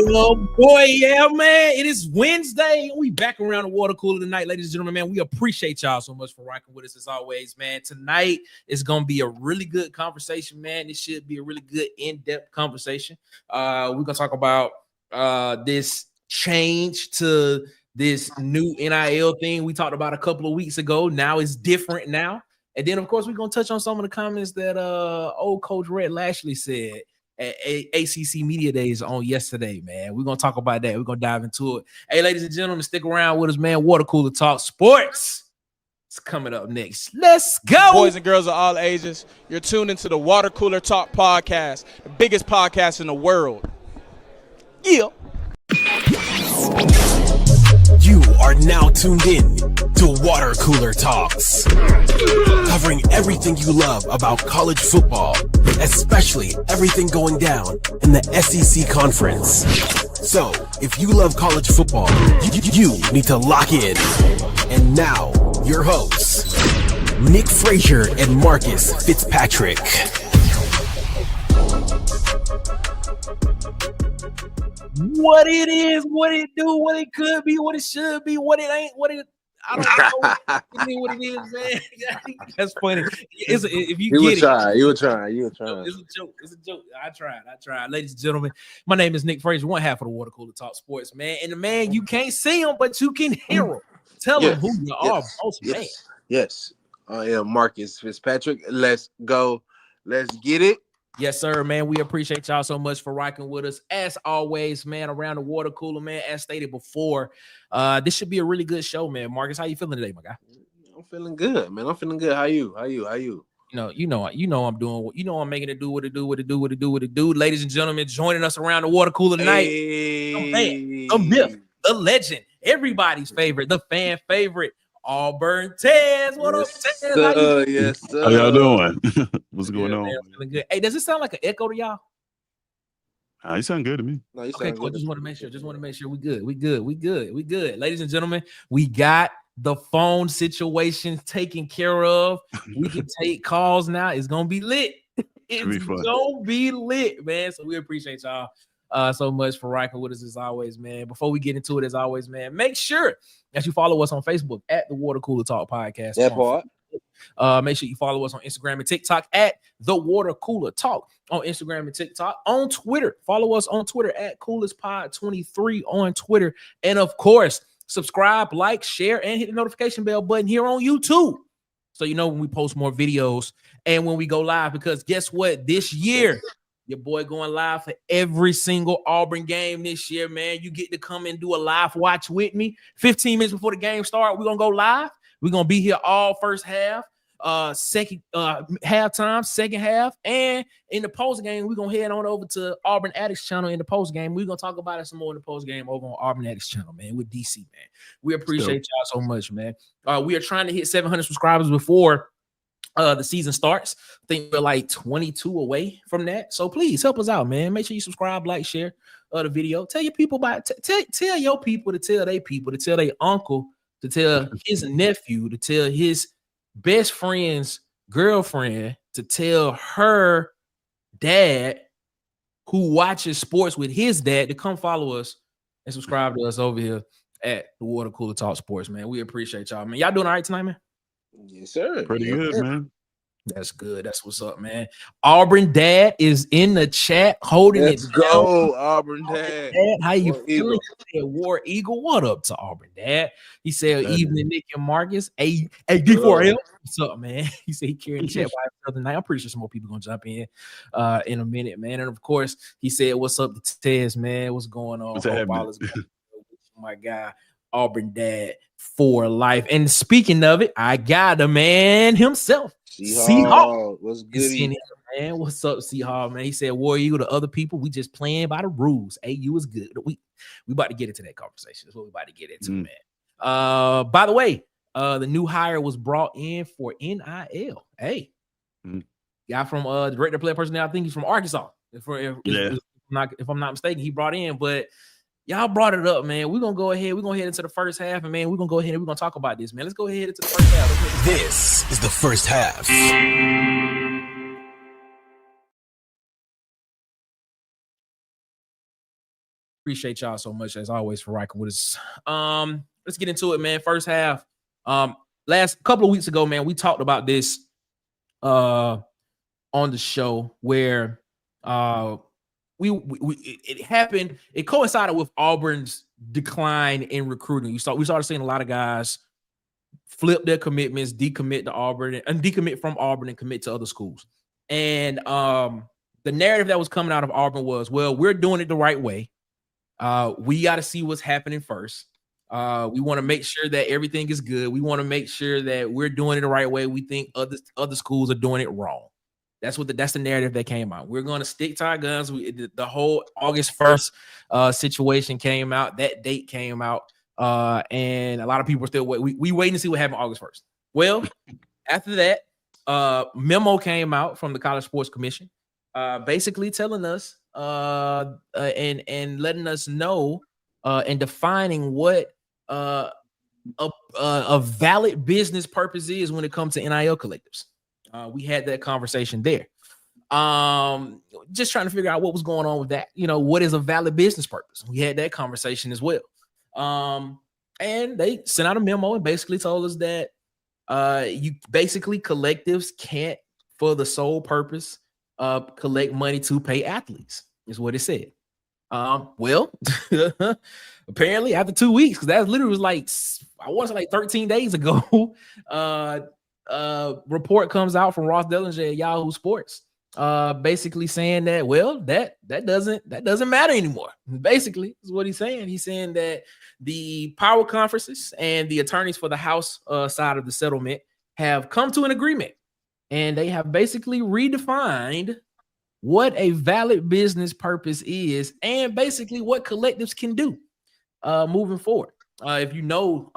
Yeah, man. It is Wednesday. We back around the water cooler tonight, ladies and gentlemen, man. We appreciate y'all so much for rocking with us as always, man. Tonight is going to be a really good conversation, man. This should be a really good in-depth conversation. We're going to talk about this change to this new NIL thing we talked about a couple of weeks ago. Now it's different now. And then, of course, we're going to touch on some of the comments that old coach Rhett Lashlee said at ACC Media Days on yesterday, man. We're going to talk about that. We're going to dive into it. Hey, ladies and gentlemen, stick around with us, man. Water Cooler Talk Sports. It's coming up next. Let's go. Boys and girls of all ages, you're tuned into the Water Cooler Talk podcast, the biggest podcast in the world. Yeah. You are now tuned in to Water Cooler Talks, covering everything you love about college football, especially everything going down in the SEC conference. So, if you love college football, you need to lock in. And now, your hosts, Nick Frazier and Marcus Fitzpatrick. What it is, what it do, what it could be, what it should be, what it ain't, what it I don't know what it is, man. That's funny. If you get it, you were trying. It's a joke. It's a joke. I tried. Ladies and gentlemen, my name is Nick Frazier, one half of the Water Cooler Talk Sports, man. And the man, you can't see him, but you can hear him. Tell him who you are, boss man. Yes, I am Marcus Fitzpatrick. Let's go. Let's get it. Yes, sir, man. We appreciate y'all so much for rocking with us. As always, man, around the water cooler, man, as stated before, this should be a really good show, man. Marcus, how you feeling today, my guy? I'm feeling good, man. I'm feeling good. How you? You know, I'm doing, I'm making it do what it do. Ladies and gentlemen, joining us around the water cooler tonight, the myth, the legend, everybody's favorite, the fan favorite, Auburn Tez. What up, Tez? Yes, sir. How y'all doing? What's going on? Man, good. Hey, does it sound like an echo to y'all? You sound good to me. No, okay, cool. Just want to make sure we good. We good. Ladies and gentlemen, we got the phone situation taken care of. We can take calls now. It's gonna be lit. It's gonna be lit, man. So we appreciate y'all so much for rocking with us as always, man. Before we get into it, as always, man, make sure that you follow us on Facebook at the Water Cooler Talk Podcast. That part. Make sure you follow us on Instagram and TikTok at the Water Cooler Talk on Instagram and TikTok. On Twitter, follow us on Twitter at CoolersPod23 on Twitter. And of course, subscribe, like, share, and hit the notification bell button here on YouTube, so you know when we post more videos and when we go live. Because guess what? This year, your boy going live for every single Auburn game this year, man. You get to come and do a live watch with me. 15 minutes before the game starts, we're going to go live. We're going to be here all first half, second halftime, second half. And in the post game, we're going to head on over to Auburn Addicts channel in the post game. We're going to talk about it some more in the post game over on Auburn Addicts channel, man, with DC, man. We appreciate y'all so much, man. We are trying to hit 700 subscribers before the season starts. I think we're like 22 away from that. So please help us out, man. Make sure you subscribe, like, share the video. Tell your people about it. Tell your people to tell their people, to tell their uncle, to tell his nephew, to tell his best friend's girlfriend, to tell her dad who watches sports with his dad to come follow us and subscribe to us over here at the Water Cooler Talk Sports, man. We appreciate y'all, man. Y'all doing all right tonight, man? Yes, sir. Pretty good, man. That's good. That's what's up, man. Auburn Dad is in the chat holding Let's it. Go, Auburn Dad. How you War feeling? He said, War Eagle. What up to Auburn Dad? He said, evening, Nick and Marcus. Hey, D4L. What's up, man? He said he carried the chat by himself tonight. I'm pretty sure some more people gonna jump in a minute, man. And of course, he said, what's up to Tez, man? What's going on? My guy, Auburn Dad for life. And speaking of it, I got the man himself. C-Hawk. What's good, man? What's up, C-Hawk, man? He said, War Eagle to other people, we just playing by the rules. AU is good. We about to get into that conversation. That's what we about to get into, man. By the way, the new hire was brought in for NIL. Hey, guy from the director player personality, I think he's from Arkansas. If I'm not mistaken, he brought in, but y'all brought it up, man. We're going to go ahead. We're going to head into the first half, and, man, we're going to go ahead and we're going to talk about this, man. Let's go ahead into the first half. This is the first half. Appreciate y'all so much as always for rocking with us. Let's get into it, man. First half. Last couple of weeks ago, man, we talked about this on the show where it happened. It coincided with Auburn's decline in recruiting. We started seeing a lot of guys flip their commitments, decommit to Auburn and decommit from Auburn and commit to other schools. And the narrative that was coming out of Auburn was, well, we're doing it the right way. We got to see what's happening first. We want to make sure that everything is good. We want to make sure that we're doing it the right way. We think other schools are doing it wrong. That's the narrative that came out. We're going to stick to our guns. The whole August 1st situation came out. That date came out. And a lot of people are still we waiting to see what happened August 1st. Well, after that, memo came out from the College Sports Commission, basically telling us and letting us know and defining what a valid business purpose is when it comes to NIL collectives. We had that conversation there. Just trying to figure out what was going on with that. What is a valid business purpose? We had that conversation as well. And they sent out a memo and basically told us that collectives can't, for the sole purpose of collect money to pay athletes, is what it said. Well, apparently after 2 weeks, because that literally was like 13 days ago, report comes out from Ross Dellenger at Yahoo Sports, basically saying that, well, that doesn't matter anymore. Basically, is what he's saying. He's saying that the power conferences and the attorneys for the House side of the settlement have come to an agreement, and they have basically redefined what a valid business purpose is and basically what collectives can do moving forward. If you know,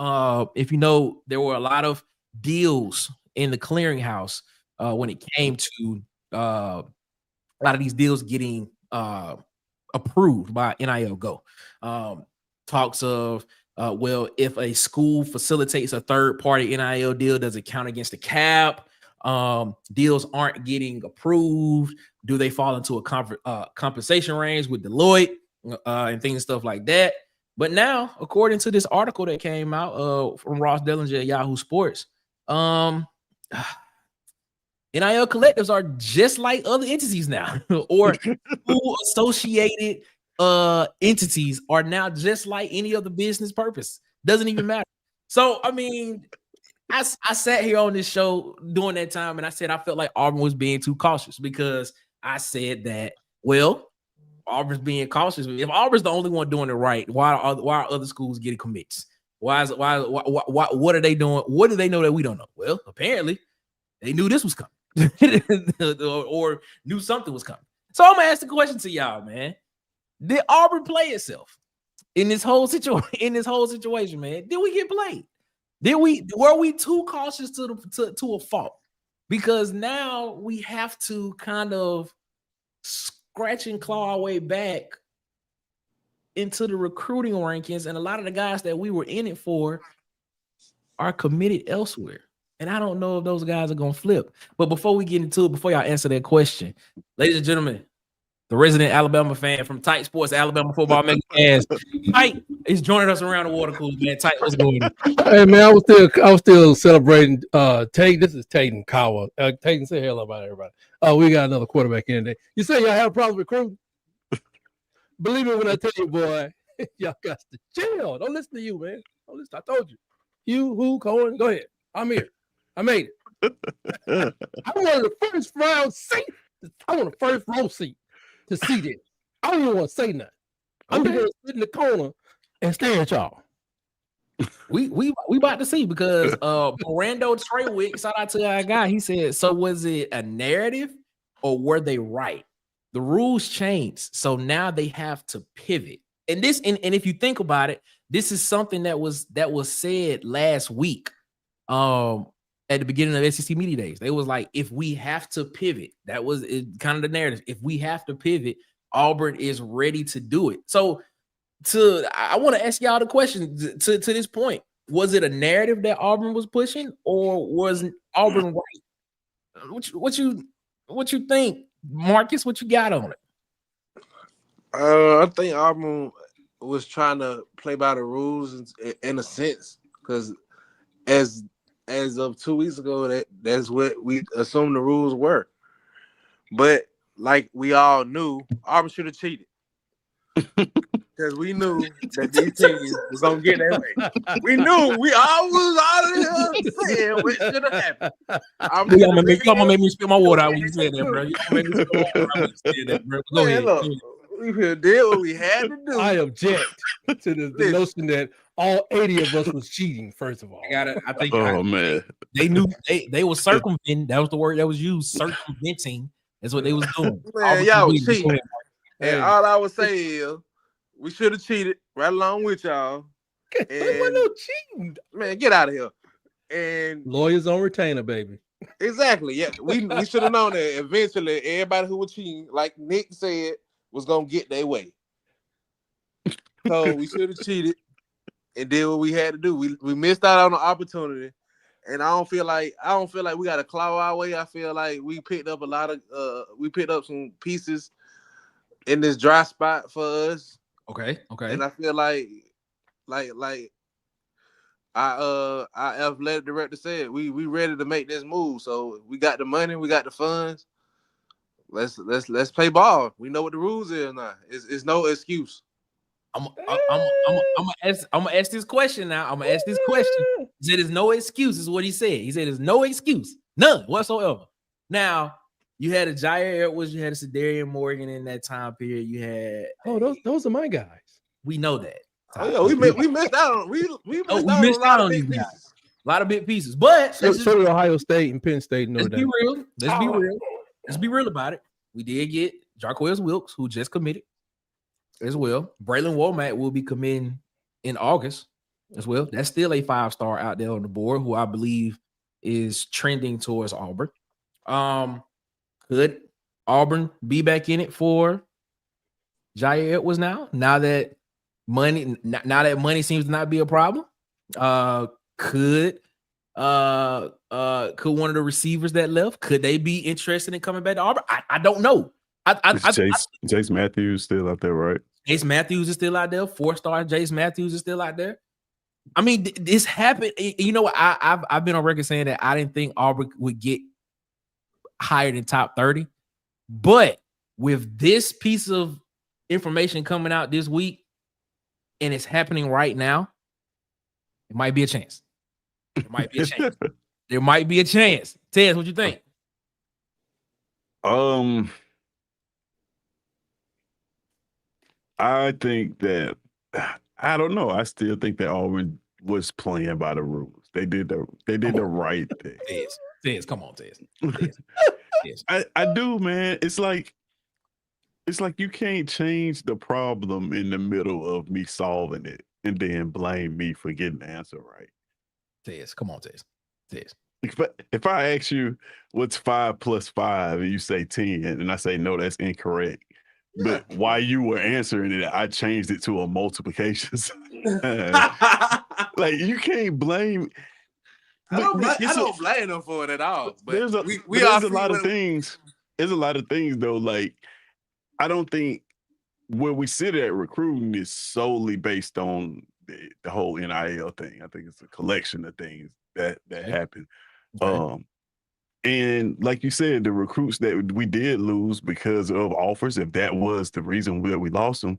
there were a lot of deals in the clearinghouse when it came to a lot of these deals getting approved by NIL Go. Talks of, well, if a school facilitates a third-party NIL deal, does it count against the cap? Deals aren't getting approved. Do they fall into a compensation range with Deloitte and stuff like that? But now, according to this article that came out from Ross Dellenger at Yahoo Sports, NIL collectives are just like other entities now, or associated entities are now just like any other business purpose. Doesn't even matter. So, I mean, I sat here on this show during that time and I said I felt like Auburn was being too cautious, because I said that, well, Auburn's being cautious. If Auburn's the only one doing it right, why are other schools getting commits? Why what are they doing? What do they know that we don't know? Well, apparently they knew this was coming or knew something was coming. So I'm gonna ask the question to y'all, man. Did Auburn play itself in this whole situation, man? Did we get played? Were we too cautious to a fault? Because now we have to kind of scratch and claw our way back into the recruiting rankings, and a lot of the guys that we were in it for are committed elsewhere. And I don't know if those guys are gonna flip. But before we get into it, before y'all answer that question, ladies and gentlemen, the resident Alabama fan from Tight Sports, Alabama Football Mega Fans, Tight is joining us around the water cooler, man. Tight, what's going on? Hey man, I was still celebrating. Tate, this is Tatum Cowell. Tatum, say hello about everybody. We got another quarterback in today. You say y'all have a problem recruiting? Believe me when I tell you, boy, y'all got to chill. Don't listen to you, man. Don't listen. I told you. You, who, Cohen, go ahead. I'm here. I made it. I wanted the first round seat. I want a first row seat to see this. I don't even want to say nothing. I'm just gonna sit in the corner and stare at y'all. We about to see, because Mirando Treywick, shout out to our guy, he said, so was it a narrative or were they right? The rules changed, so now they have to pivot. And if you think about it, this is something that was said last week at the beginning of ACC Media Days. They was like, if we have to pivot, that was kind of the narrative. If we have to pivot, Auburn is ready to do it. So I want to ask y'all the question to this point. Was it a narrative that Auburn was pushing, or was Auburn right? What you think, Marcus? What you got on it? I think Auburn was trying to play by the rules in a sense, because as of 2 weeks ago, that's what we assumed the rules were. But like we all knew, Auburn should have cheated. Because we knew that these teams was gonna get that way. We knew we all was out of here saying what should have happened. You gonna make me spill my water out when you said that, bro. You gonna make me spill my water out when you said that, bro. Go ahead. Look, we did what we had to do. I object to the notion that all 80 of us was cheating. First of all, I think. Man, they knew they were circumventing. That was the word that was used. Circumventing. That's what they was doing. Man, y'all was cheating. And all I would say is, we should have cheated right along with y'all. There was no cheating. Man, get out of here. And lawyers on retainer, baby. Exactly. Yeah, we should have known that eventually everybody who was cheating, like Nick said, was gonna get their way. So we should have cheated and did what we had to do. We missed out on the opportunity, and I don't feel like we got to claw our way. I feel like we picked up some pieces in this dry spot for us. Okay. And I feel like our athletic director said, we ready to make this move. So we got the money, we got the funds. Let's play ball. We know what the rules is now. It's no excuse. I'm gonna ask this question now. I'm gonna ask this question. He said there's no excuse, is what he said. He said there's no excuse, none whatsoever. Now, you had a Jair Edwards, you had a Cedarian Morgan in that time period. You had those are my guys. We know that. Oh yeah, we missed out on a lot of big pieces. A lot of big pieces, but so did Ohio State and Penn State. Let's be real. Let's be real about it. We did get Jarquez Wilkes, who just committed as well. Braylon Womack will be committing in August as well. That's still a 5-star out there on the board, who I believe is trending towards Auburn. Could Auburn be back in it for Jair Edwards now? Now that money seems to not be a problem. Could one of the receivers that left, could they be interested in coming back to Auburn? I don't know. Jace Matthews still out there, right? Jace Matthews is still out there. 4-star Jace Matthews is still out there. I mean, this happened. You know what? I've been on record saying that I didn't think Auburn would get higher than top 30, but with this piece of information coming out this week, and it's happening right now, it might be a chance. There might be a chance. There might be a chance. Tez, what you think? I think that I don't know. I still think that Auburn was playing by the rules. They did the right thing. Tez, come on, Tez. I do, man. It's like you can't change the problem in the middle of me solving it and then blame me for getting the answer right. Tez, come on, Tez. If I ask you what's 5 + 5 and you say 10, and I say no, that's incorrect. But while you were answering it, I changed it to a multiplication. Like, you can't blame. I don't blame them for it at all. But there's a lot of things. There's a lot of things though. Like, I don't think where we sit at recruiting is solely based on the whole NIL thing. I think it's a collection of things that happen. Okay. And like you said, the recruits that we did lose because of offers, if that was the reason that we lost them,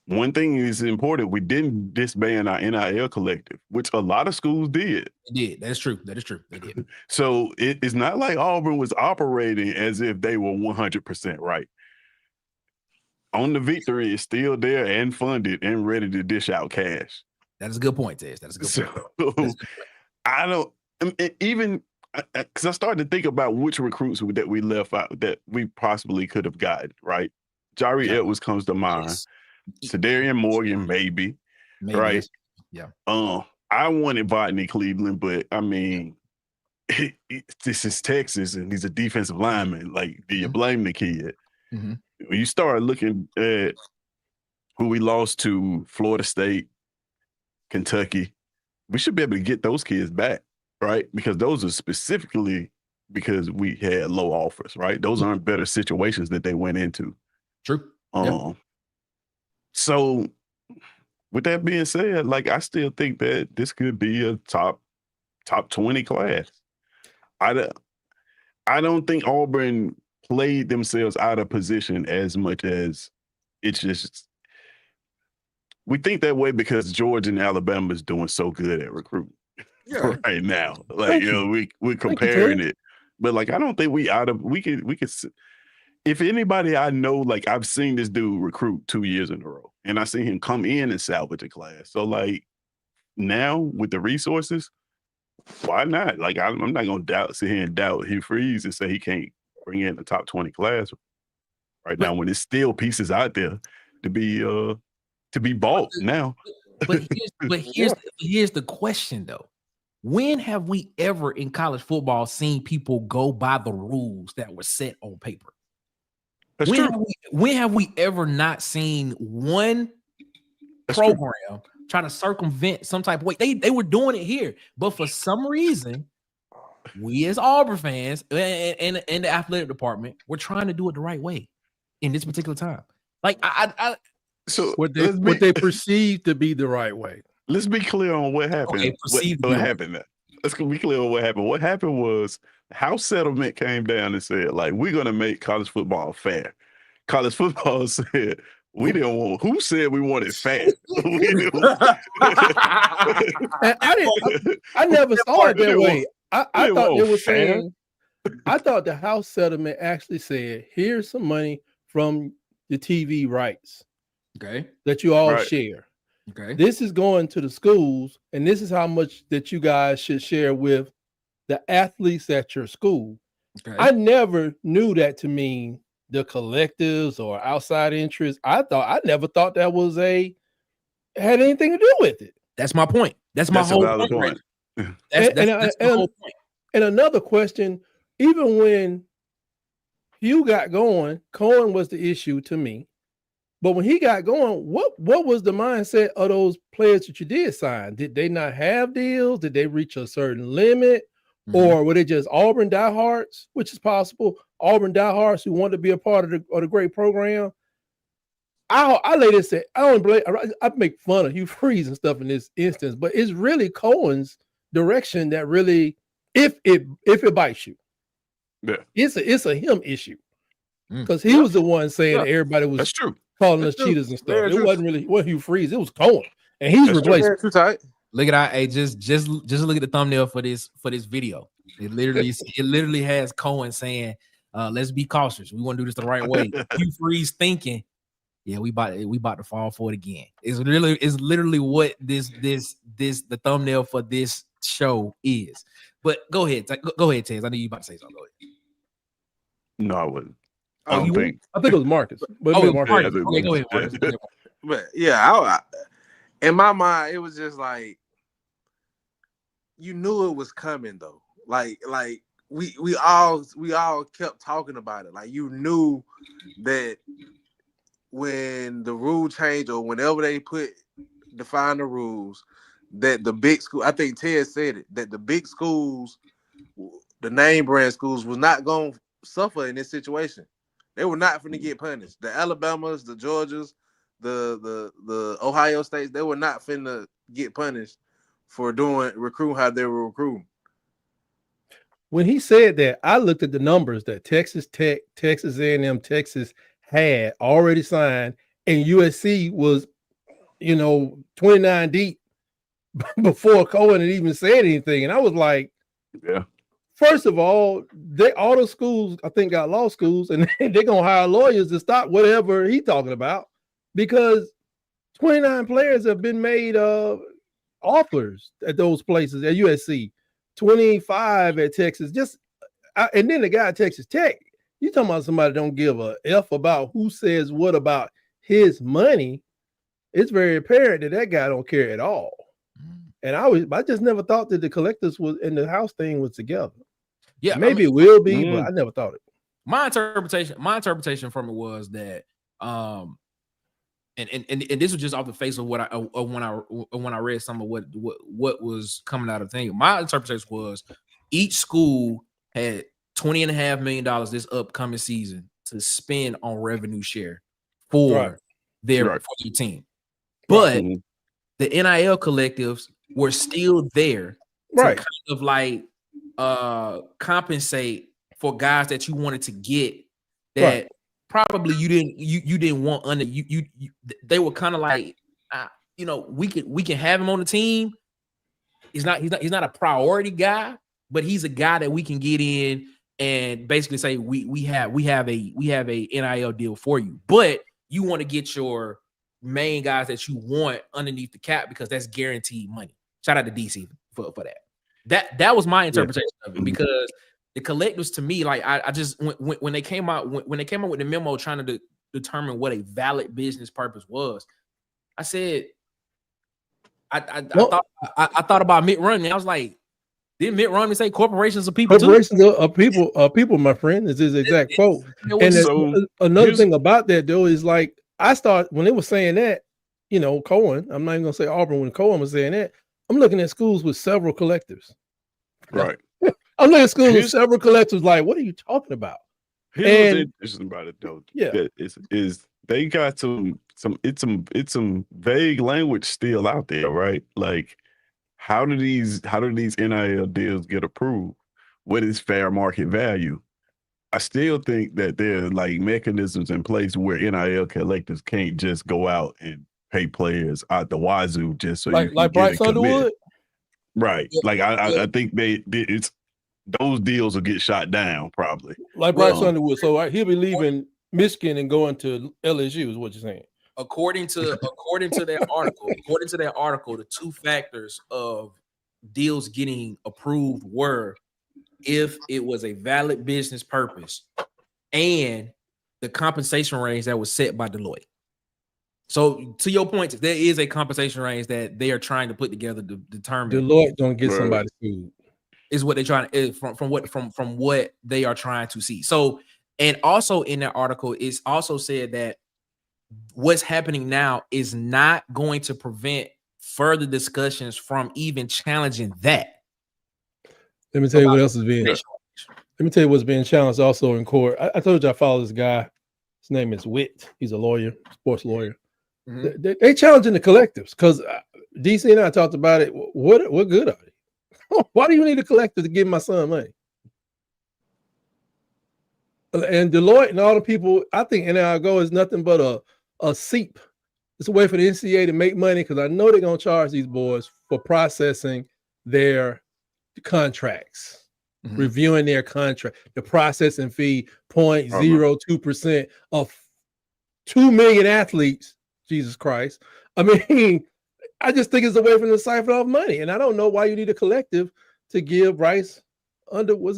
one thing is important: we didn't disband our NIL collective, which a lot of schools did. They did. That is true. They did. So it's not like Auburn was operating as if they were 100% right. On the Victory is still there and funded and ready to dish out cash. That is a good point, Tez. That is a good point. I don't even because I started to think about which recruits that we left out that we possibly could have gotten, right? Jair Edwards comes to mind. Yes. Cedarian Morgan, maybe, right? Yeah. I wanted Botany Cleveland, but I mean, this is Texas and he's a defensive lineman. Like, do you blame the kid? Mm-hmm. When you start looking at who we lost to, Florida State, Kentucky, we should be able to get those kids back, right? Because those are specifically because we had low offers, right? Those aren't better situations that they went into. True. So with that being said, like I still think that this could be a top 20 class. I don't think Auburn played themselves out of position as much as it's just we think that way because Georgia and Alabama is doing so good at recruiting right now. Like we're comparing it, but like I don't think we could. If anybody I know, like I've seen this dude recruit 2 years in a row, and I seen him come in and salvage a class. So like now with the resources, why not? Like I'm not gonna sit here and doubt Hugh Freeze and say he can't bring in the top 20 class right now when there's still pieces out there to be bought now. But here's the question though. When have we ever in college football seen people go by the rules that were set on paper? When have we ever not seen one program try to circumvent some type of way? They were doing it here, but for some reason, we as Auburn fans and the athletic department, we're trying to do it the right way in this particular time. Like so what they perceive to be the right way. Let's be clear on what happened. Okay, what happened? Let's be clear on what happened. What happened was House settlement came down and said, like, we're gonna make college football fair. College football said we didn't want. Who said we wanted fair? I never saw it that way. I thought they were saying. I thought the House settlement actually said, "Here's some money from the TV rights, that you all share. Okay, this is going to the schools, and this is how much that you guys should share with the athletes at your school." Okay. I never knew that to mean the collectives or outside interests. I never thought that had anything to do with it. That's my point. That's my whole point. That's the whole point. And another question, even when Hugh got going, Cohen was the issue to me. But when he got going, what was the mindset of those players that you did sign? Did they not have deals? Did they reach a certain limit? Mm-hmm. Or were they just Auburn diehards, which is possible? Auburn diehards who wanted to be a part of the great program. I later said, I make fun of Hugh Freeze and stuff in this instance, but it's really Cohen's direction that really, if it bites you, it's a him issue. Because he was the one saying that everybody was that's true. calling us cheaters and stuff. It wasn't Hugh Freeze, it was Cohen. And he's replaced. Too tight. Look at hey, just look at the thumbnail for this video. It literally has Cohen saying, let's be cautious. We want to do this the right way. Hugh Freeze thinking, yeah, we about to fall for it again. It's literally what the thumbnail for this show is. But go ahead, Tez. I know you about to say something. Go ahead. No, I wouldn't. I think it was Marcus. But Marcus. Okay, go ahead, Marcus. But yeah, in my mind, it was just like you knew it was coming though. Like we all kept talking about it. Like you knew that when the rule change or whenever they define the rules, that the big school, I think Ted said it, that the big schools, the name brand schools, was not going to suffer in this situation. They were not going to get punished. The Alabamas, the Georgias, the Ohio States, they were not finna get punished for recruiting how they were recruiting. When he said that, I looked at the numbers that Texas Tech, Texas A&M, Texas had already signed, and USC was, 29 deep before Cohen had even said anything. And I was like, yeah. First of all, all the schools, I think, got law schools, and they're going to hire lawyers to stop whatever he's talking about, because 29 players have been made offers at those places, at USC, 25 at Texas. And then the guy at Texas Tech, you talking about somebody don't give a F about who says what about his money. It's very apparent that guy don't care at all. And I just never thought that the collectives was and the house thing was together. Yeah, maybe it will be, but I never thought it. My interpretation from it was that, and this was just off the face of when I read some of what was coming out of the thing. My interpretation was each school had $20.5 million this upcoming season to spend on revenue share for there Right. for your team. But Mhm. the NIL collectives were still there Right. to kind of like compensate for guys that you wanted to get that probably you didn't want under you they were kind of like we can have him on the team. He's not a priority guy, but he's a guy that we can get in and basically say we have a NIL deal for you. But you want to get your main guys that you want underneath the cap because that's guaranteed money. Shout out to DC for that. That was my interpretation of it, because the collectives, to me, like I just when they came out with the memo trying to determine what a valid business purpose was, I said I thought about Mitt Romney. I was like, didn't Mitt Romney say corporations are people corporations too? are people, my friend. Is his exact quote. And So another thing about that though is like when they were saying that, Cohen, I'm not even gonna say Auburn, when Cohen was saying that, I'm looking at schools with several collectives. Right. I'm looking at schools with several collectives. Like, what are you talking about? Here's what's interesting about it though. Yeah. That is they got some vague language still out there, right? Like, how do these NIL deals get approved? What is fair market value? I still think that there are like mechanisms in place where NIL collectives can't just go out and pay players out the wazoo just so you can like get Bryce a commit. Underwood. Right. Like I think those deals will get shot down probably. Like Bryce Underwood. So he'll be leaving Michigan and going to LSU is what you're saying. According to that article, the two factors of deals getting approved were if it was a valid business purpose and the compensation range that was set by Deloitte. So to your point, there is a compensation range that they are trying to put together to determine. Deloitte don't get somebody sued. Is what they're trying to from what they are trying to see. So, and also in that article, it's also said that what's happening now is not going to prevent further discussions from even challenging that. Let me tell you what else is being. Let me tell you what's being challenged also in court. I told you I follow this guy. His name is Witt. He's a lawyer, sports lawyer. Mm-hmm. They challenging the collectives because DC and I talked about it. What good are they? Why do you need a collective to give my son money? And Deloitte and all the people, I think NIL Go is nothing but a seep. It's a way for the NCAA to make money because I know they're going to charge these boys for processing their contracts, reviewing their contract. The processing fee 0.02% of 2 million athletes. Jesus Christ. I mean, I just think it's a way for them to siphon off money. And I don't know why you need a collective to give Bryce Underwood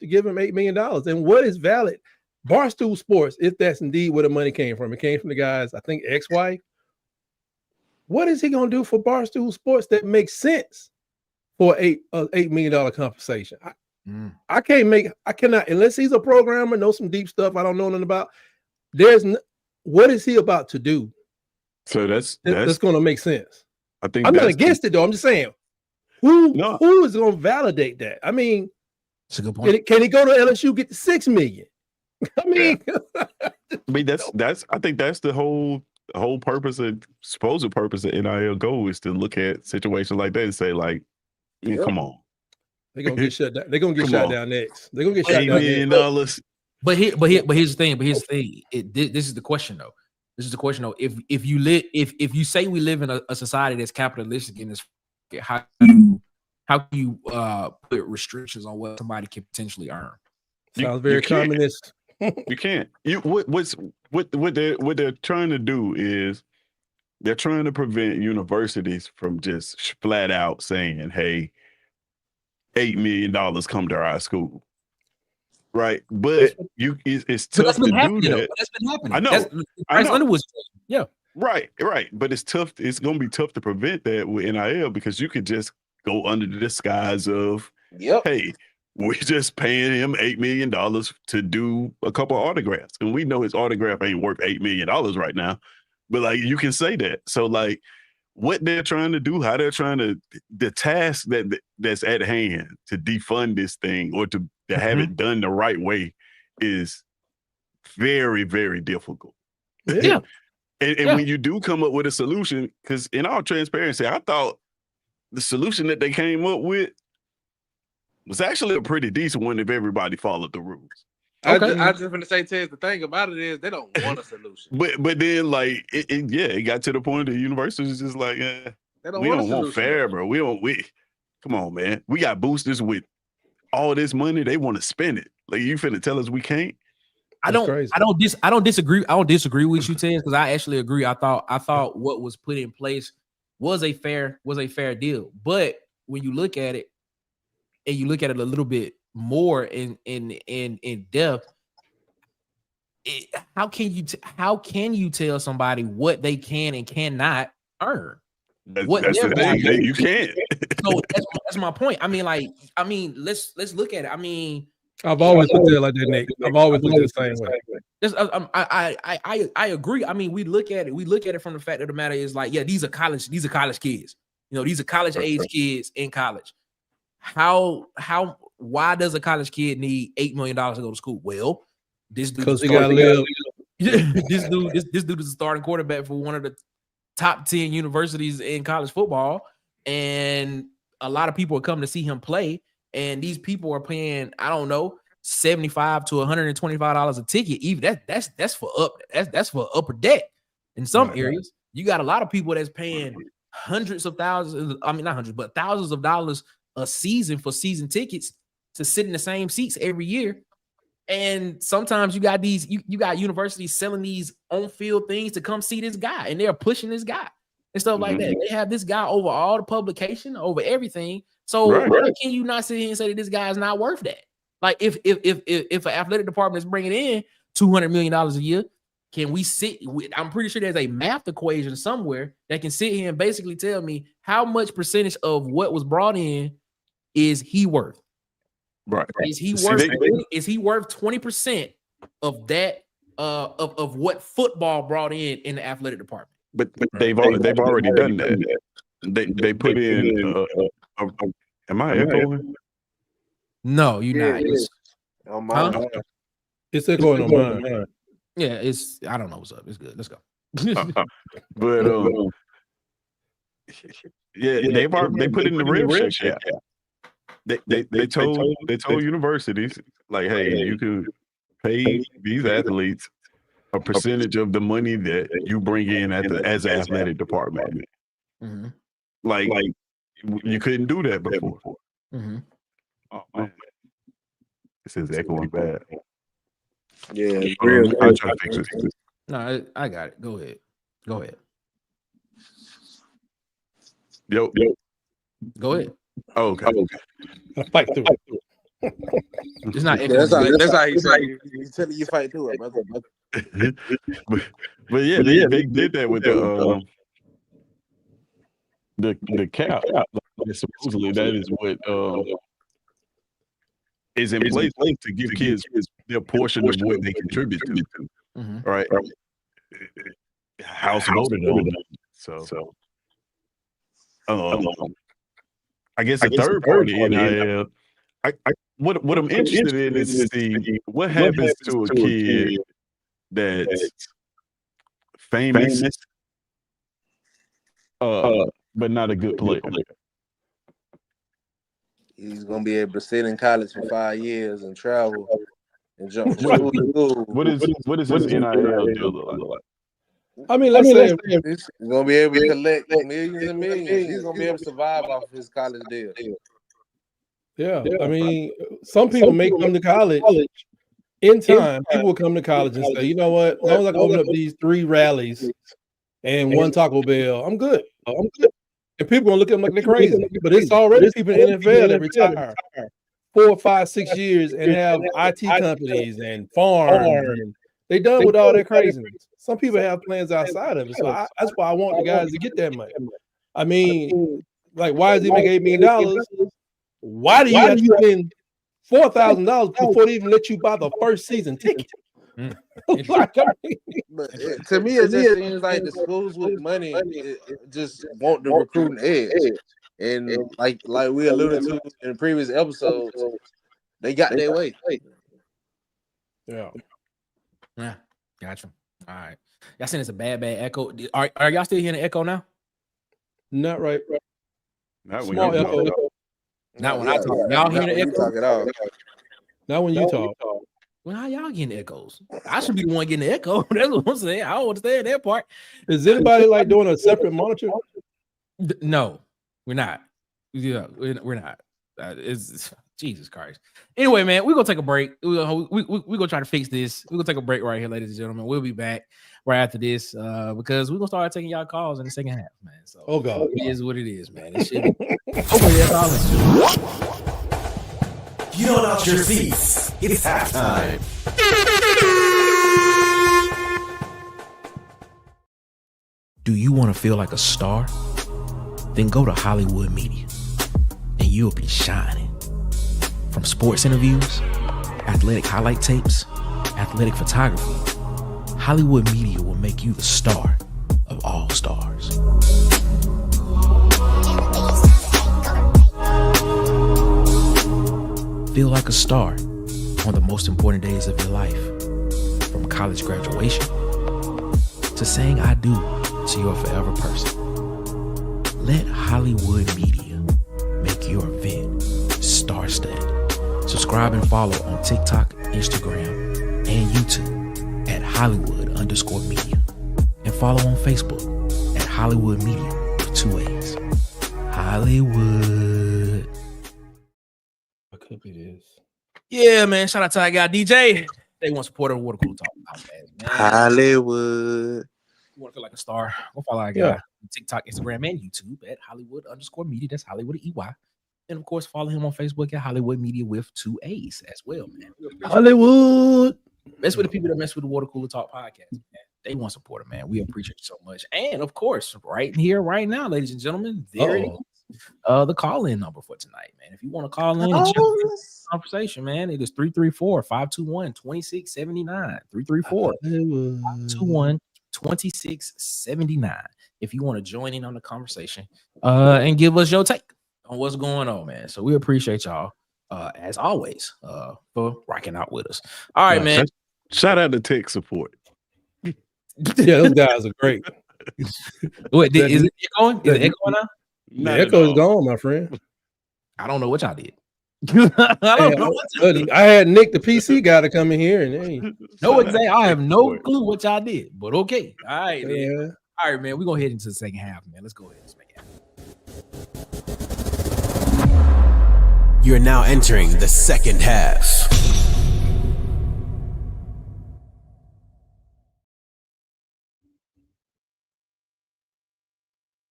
to give him $8 million. And what is valid? Barstool Sports, if that's indeed where the money came from. It came from the guy's, I think, ex-wife. What is he going to do for Barstool Sports that makes sense for $8 million compensation? I cannot, unless he's a programmer, know some deep stuff I don't know nothing about. What is he about to do? So that's going to make sense. I think I'm not against it though. I'm just saying, who is going to validate that? I mean, that's a good point. Can he go to LSU get the $6 million? I mean, I think that's the whole purpose of supposed purpose of NIL Go is to look at situations like that and say like, come on, they're gonna get shut down. They're gonna get shut down next. They're gonna get shut down. $8 million. But here's the thing. This is the question though. If you say we live in a society that's capitalistic in this, how can you put restrictions on what somebody can potentially earn? Sounds very communist. You can't. What they're trying to do is they're trying to prevent universities from just flat out saying, "Hey, $8 million come to our school." Right, but it's tough to do that. That's been happening. I know. Yeah. Right. But it's tough. It's going to be tough to prevent that with NIL because you could just go under the disguise of, hey, we're just paying him $8 million to do a couple of autographs, and we know his autograph ain't worth $8 million right now. But like, you can say that. So like, what they're trying to do, how they're trying to, the task that's at hand to defund this thing or to have it done the right way is very, very difficult. Yeah. And when you do come up with a solution, because in all transparency, I thought the solution that they came up with was actually a pretty decent one if everybody followed the rules. Okay. I just want to say, Tez, the thing about it is they don't want a solution. But then like it got to the point the university is just like, we don't want fair, bro. We come on, man. We got boosters with all this money. They want to spend it. Like, you finna tell us we can't? I don't disagree. I don't disagree with you, Tez, because I actually agree. I thought what was put in place was a fair deal. But when you look at it, and you look at it a little bit more in depth, how can you tell somebody what they can and cannot earn? That's the thing. You can't. So that's my point. I mean, let's look at it. I mean, I've always looked at it like that, Nick. I've always looked at it the same way. I agree. I mean, we look at it from the fact of the matter is like, yeah, these are college kids. You know, these are college age kids in college. Why does a college kid need $8 million to go to school? Well, this dude is this dude is a starting quarterback for one of the top 10 universities in college football, and a lot of people are coming to see him play, and these people are paying, I don't know, $75 to $125 a ticket. Even that's for upper deck. In some areas, you got a lot of people that's paying hundreds of thousands, I mean not hundreds, but thousands of dollars a season for season tickets to sit in the same seats every year. And sometimes you got you got universities selling these on-field things to come see this guy, and they're pushing this guy and stuff like that. They have this guy over all the publication, over everything. So how can you not sit here and say that this guy is not worth that? Like, if an athletic department is bringing in $200 million a year, can we sit? I'm pretty sure there's a math equation somewhere that can sit here and basically tell me how much percentage of what was brought in is he worth? Right. Is he worth 20% of that of what football brought in the athletic department? But they've already done that. They put in am I echoing? No, you're not. On mine. It's echoing on mine. Yeah, I don't know what's up. It's good. Let's go. But they put in the rev check. They told universities, like, hey, you could pay these athletes a percentage of the money that you bring in as an athletic department. Mm-hmm. Like you couldn't do that before. Mm-hmm. Oh man, this is echoing bad. Yeah, I'll try to fix it. No, I got it. Go ahead. Yo. Go ahead. Oh, okay. I'll fight through it. It's not. That's how he's saying. He's telling you fight through it, brother. but yeah, they did that with the cap. Supposedly that is what is in place to give kids their portion of what they contribute to. Mm-hmm. Right. House voted on it. So I guess a third party NIL. What I'm interested in is to see what happens to a kid that's famous, but not a good player. He's gonna be able to sit in college for 5 years and travel and jump from school. What is his NIL deal look like? I mean, let's say he's gonna be able to collect millions and millions. He's gonna be able to survive off of his college deal. Yeah, I mean, some people may come to college in time. People will come to college and say, you know what? As long as I can open up these 3 rallies and 1 Taco Bell, I'm good. And people gonna look at them like they're crazy. But it's already people in the NFL that retire 4, 5, 6 years and have IT companies and farms. And they done with all that craziness. Some people have plans outside of it. So that's why I want the guys to get that money. I mean, like, why does he make $8 million? Why do you have to spend $4,000 before they even let you buy the first season ticket? But to me, it just seems like the schools with money just want the recruiting edge. And like we alluded to in previous episodes, they got their way. Yeah. Yeah, gotcha. All right. Y'all saying it's a bad echo. Are y'all still hearing the echo now? Not right. Not when Small you echo. talk. Not when I talk. Y'all hearing the echo? Talk it out. Not when you talk. Well, how y'all getting echoes? I should be the one getting the echo. That's what I'm saying. I don't understand that part. Is anybody like doing a separate monitor? No, we're not. Yeah, we're not. It's Jesus Christ. Anyway, man, we're gonna take a break. We're gonna try to fix this. We're gonna take a break right here, ladies and gentlemen. We'll be back right after this because we're gonna start taking y'all calls in the second half, man. So, oh God, it is what it is, man. It should be. Hopefully, that's all. You don't out your seats. It's halftime. Do you want to feel like a star? Then go to Hollywood Media, and you'll be shining. From sports interviews, athletic highlight tapes, athletic photography, Hollywood Media will make you the star of all stars. Feel like a star on the most important days of your life, from college graduation to saying I do to your forever person. Let Hollywood Media make your event star-studded. Subscribe and follow on TikTok, Instagram, and YouTube at Hollywood_media. And follow on Facebook at Hollywood Media with 2 A's. Hollywood. I could be this. Yeah, man. Shout out to our guy DJ. They want support of Water Cooler Talk podcast, man. Hollywood. You want to feel like a star? Go follow our guy on TikTok, Instagram, and YouTube at Hollywood_media. That's Hollywood EY. And of course, follow him on Facebook at Hollywood Media with 2 A's as well, man. Hollywood. Mess with the people that mess with the Water Cooler Talk podcast, man. They want support, man. We appreciate you so much. And of course, right here, right now, ladies and gentlemen, there it is. The call-in number for tonight, man. If you want to call in and jump in this conversation, man, it is 334-521-2679. 334-521-2679. If you want to join in on the conversation and give us your take on what's going on, man. So we appreciate y'all as always for rocking out with us. All right, man. Shout out to tech support. Yeah, those guys are great. Wait, is it going? Is it echoing now? The echo is gone, my friend. I don't know what y'all did. I don't know what y'all did. I had Nick, the PC guy, to come in here, and hey, no, exactly. I have no clue what y'all did, but okay. All right, man. yeah. All right, man. We're gonna head into the second half, man. Let's go ahead and make it. You're now entering the second half.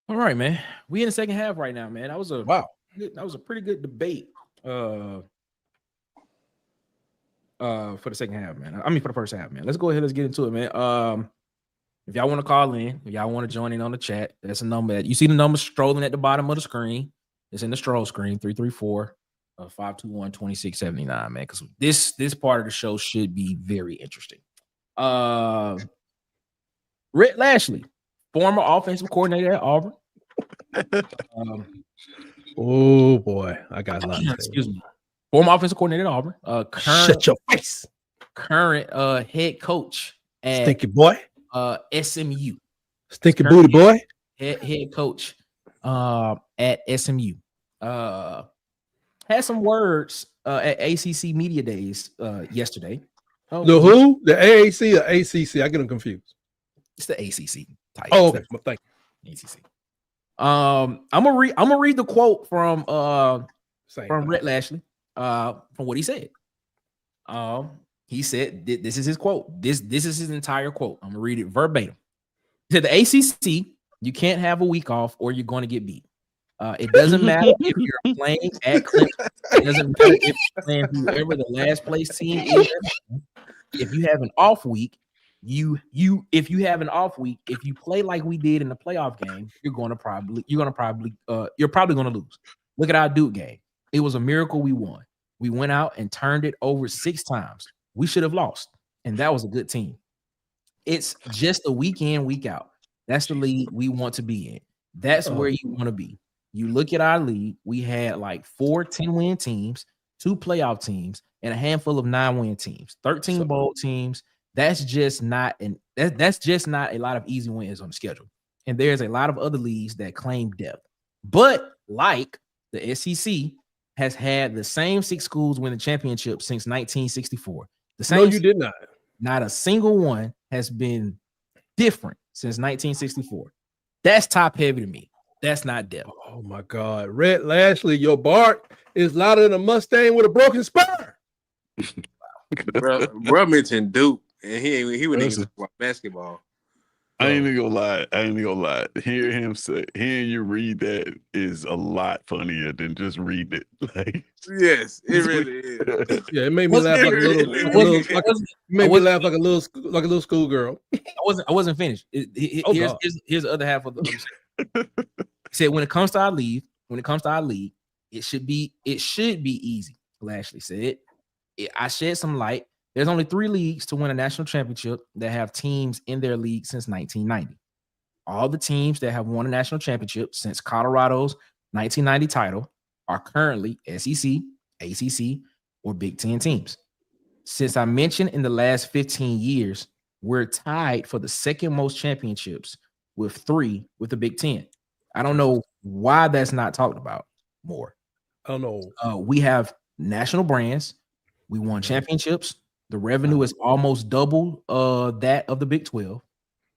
All right, man. We in the second half right now, man. That was a pretty good debate. For the second half, man. I mean, for the first half, man. Let's go ahead. Let's get into it, man. If y'all want to call in, if y'all want to join in on the chat, that's a number. You see the number strolling at the bottom of the screen. It's in the stroll screen, 334-521-2679, man. Because this part of the show should be very interesting. Rhett Lashlee, former offensive coordinator at Auburn. Oh boy, I got a lot. Excuse me. Former offensive coordinator at Auburn. Shut your face. Current head coach at Stinky boy. SMU. Stinky booty boy. Head coach at SMU. Had some words at ACC Media Days yesterday. The who? The AAC or ACC? I get them confused. It's the ACC type. Oh, okay. Well, thank you. ACC. I'm gonna read the quote from Rhett Lashlee. From what he said. He said this is his quote. This is his entire quote. I'm gonna read it verbatim. He said the ACC, you can't have a week off or you're going to get beat. It doesn't matter if you're playing at Clemson. It doesn't matter if you're playing whoever the last place team is. If you have an off week, if you play like we did in the playoff game, you're probably gonna lose. Look at our Duke game. It was a miracle we won. We went out and turned it over 6 times. We should have lost, and that was a good team. It's just a week in, week out. That's the league we want to be in. That's where you want to be. You look at our league, we had like 4 10-win teams, 2 playoff teams, and a handful of 9-win teams, 13 bowl teams, That's just not that's just not a lot of easy wins on the schedule. And there's a lot of other leagues that claim depth. But like the SEC has had the same 6 schools win the championship since 1964. The same. No, you did not. Not a single one has been different since 1964. That's top heavy to me. That's not depth. Oh my God, Rhett Lashlee, your bark is louder than a Mustang with a broken spur. Bro mentioned Duke, and he wouldn't even talk about basketball. I ain't even gonna lie. Hearing you read that is a lot funnier than just reading it. Like, yes, it really is. Yeah, it made me laugh like a little schoolgirl. I wasn't finished. Here's the other half of the. He said when it comes to our league, it should be easy. Lashlee said, I shed some light. There's only 3 leagues to win a national championship that have teams in their league since 1990. All the teams that have won a national championship since Colorado's 1990 title are currently SEC, ACC, or Big Ten teams. Since I mentioned in the last 15 years, we're tied for the second most championships with 3 with the Big Ten. I don't know why that's not talked about more. I don't know. We have national brands. We won championships. The revenue is almost double that of the Big 12.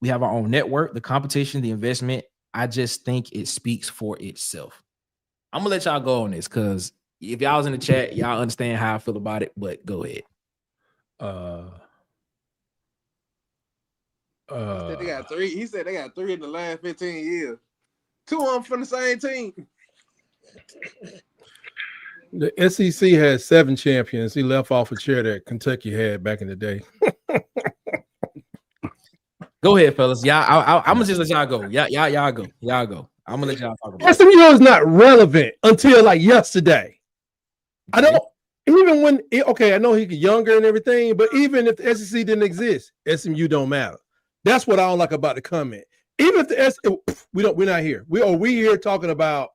We have our own network, the competition, the investment. I just think it speaks for itself. I'm going to let y'all go on this because if y'all was in the chat, y'all understand how I feel about it, but go ahead. He said they got 3 in the last 15 years. 2 of them from the same team. The SEC has 7 champions. He left off a chair that Kentucky had back in the day. Go ahead, fellas. I'm gonna just let y'all go. Y'all go. I'm gonna let y'all talk about it. SMU is not relevant until like yesterday. I don't even when I know he's younger and everything, but even if the SEC didn't exist, SMU don't matter. That's what I don't like about the comment. Even if the we're not here. We here talking about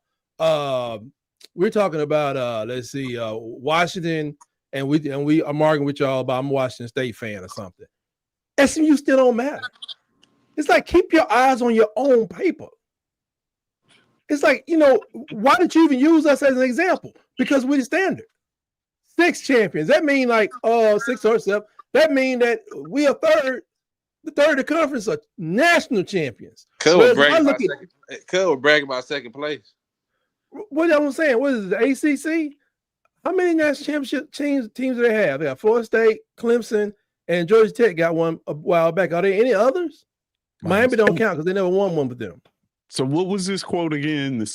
let's see, Washington, and we are arguing with y'all about I'm a Washington State fan or something. SMU still don't matter. It's like keep your eyes on your own paper. It's like, why did you even use us as an example? Because we're the standard. 6 champions. That mean like 6 or 7. That mean that we are third. The third of the conference are national champions. Cub was bragging about second place. What I'm saying, what is it, the ACC? How many national championship teams do they have? They got Florida State, Clemson, and Georgia Tech got one a while back. Are there any others? Miami don't count because they never won one with them. So what was this quote again? The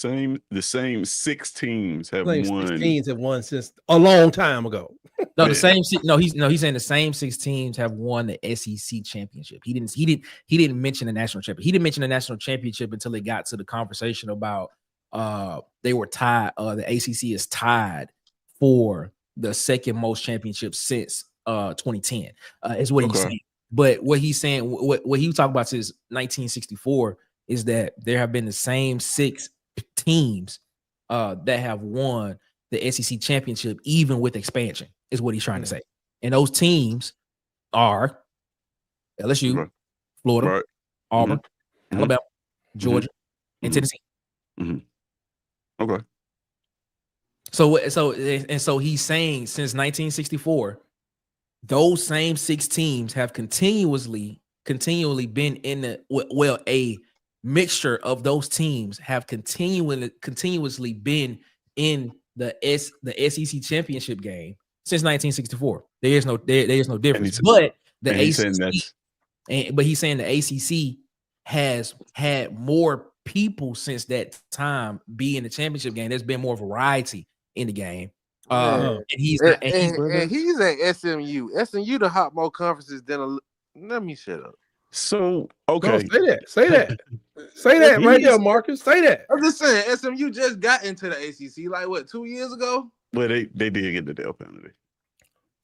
same 6 teams have won. 6 teams have won since a long time ago. No, he's saying the same 6 teams have won the SEC championship. He didn't mention the national championship. He didn't mention the national championship until it got to the conversation about they were tied. The ACC is tied for the second most championships since 2010. Is what he's saying. But what he's saying, what he was talking about since 1964 is that there have been the same 6 teams that have won the SEC championship, even with expansion, is what he's trying to say. And those teams are LSU, Florida, Auburn, Alabama, Georgia, and Tennessee. Okay. So he's saying since 1964, those same 6 teams have continually been in the a mixture of those teams have continuously been in the SEC championship game since 1964. There is no difference. But he's saying the ACC has had more people since that time be in the championship game. There's been more variety in the game. And he's at SMU. SMU to hop more conferences than let me shut up. So okay, say that right there, Marcus. Say that. I'm just saying SMU just got into the ACC like what 2 years ago. Well, they did get the Dell penalty.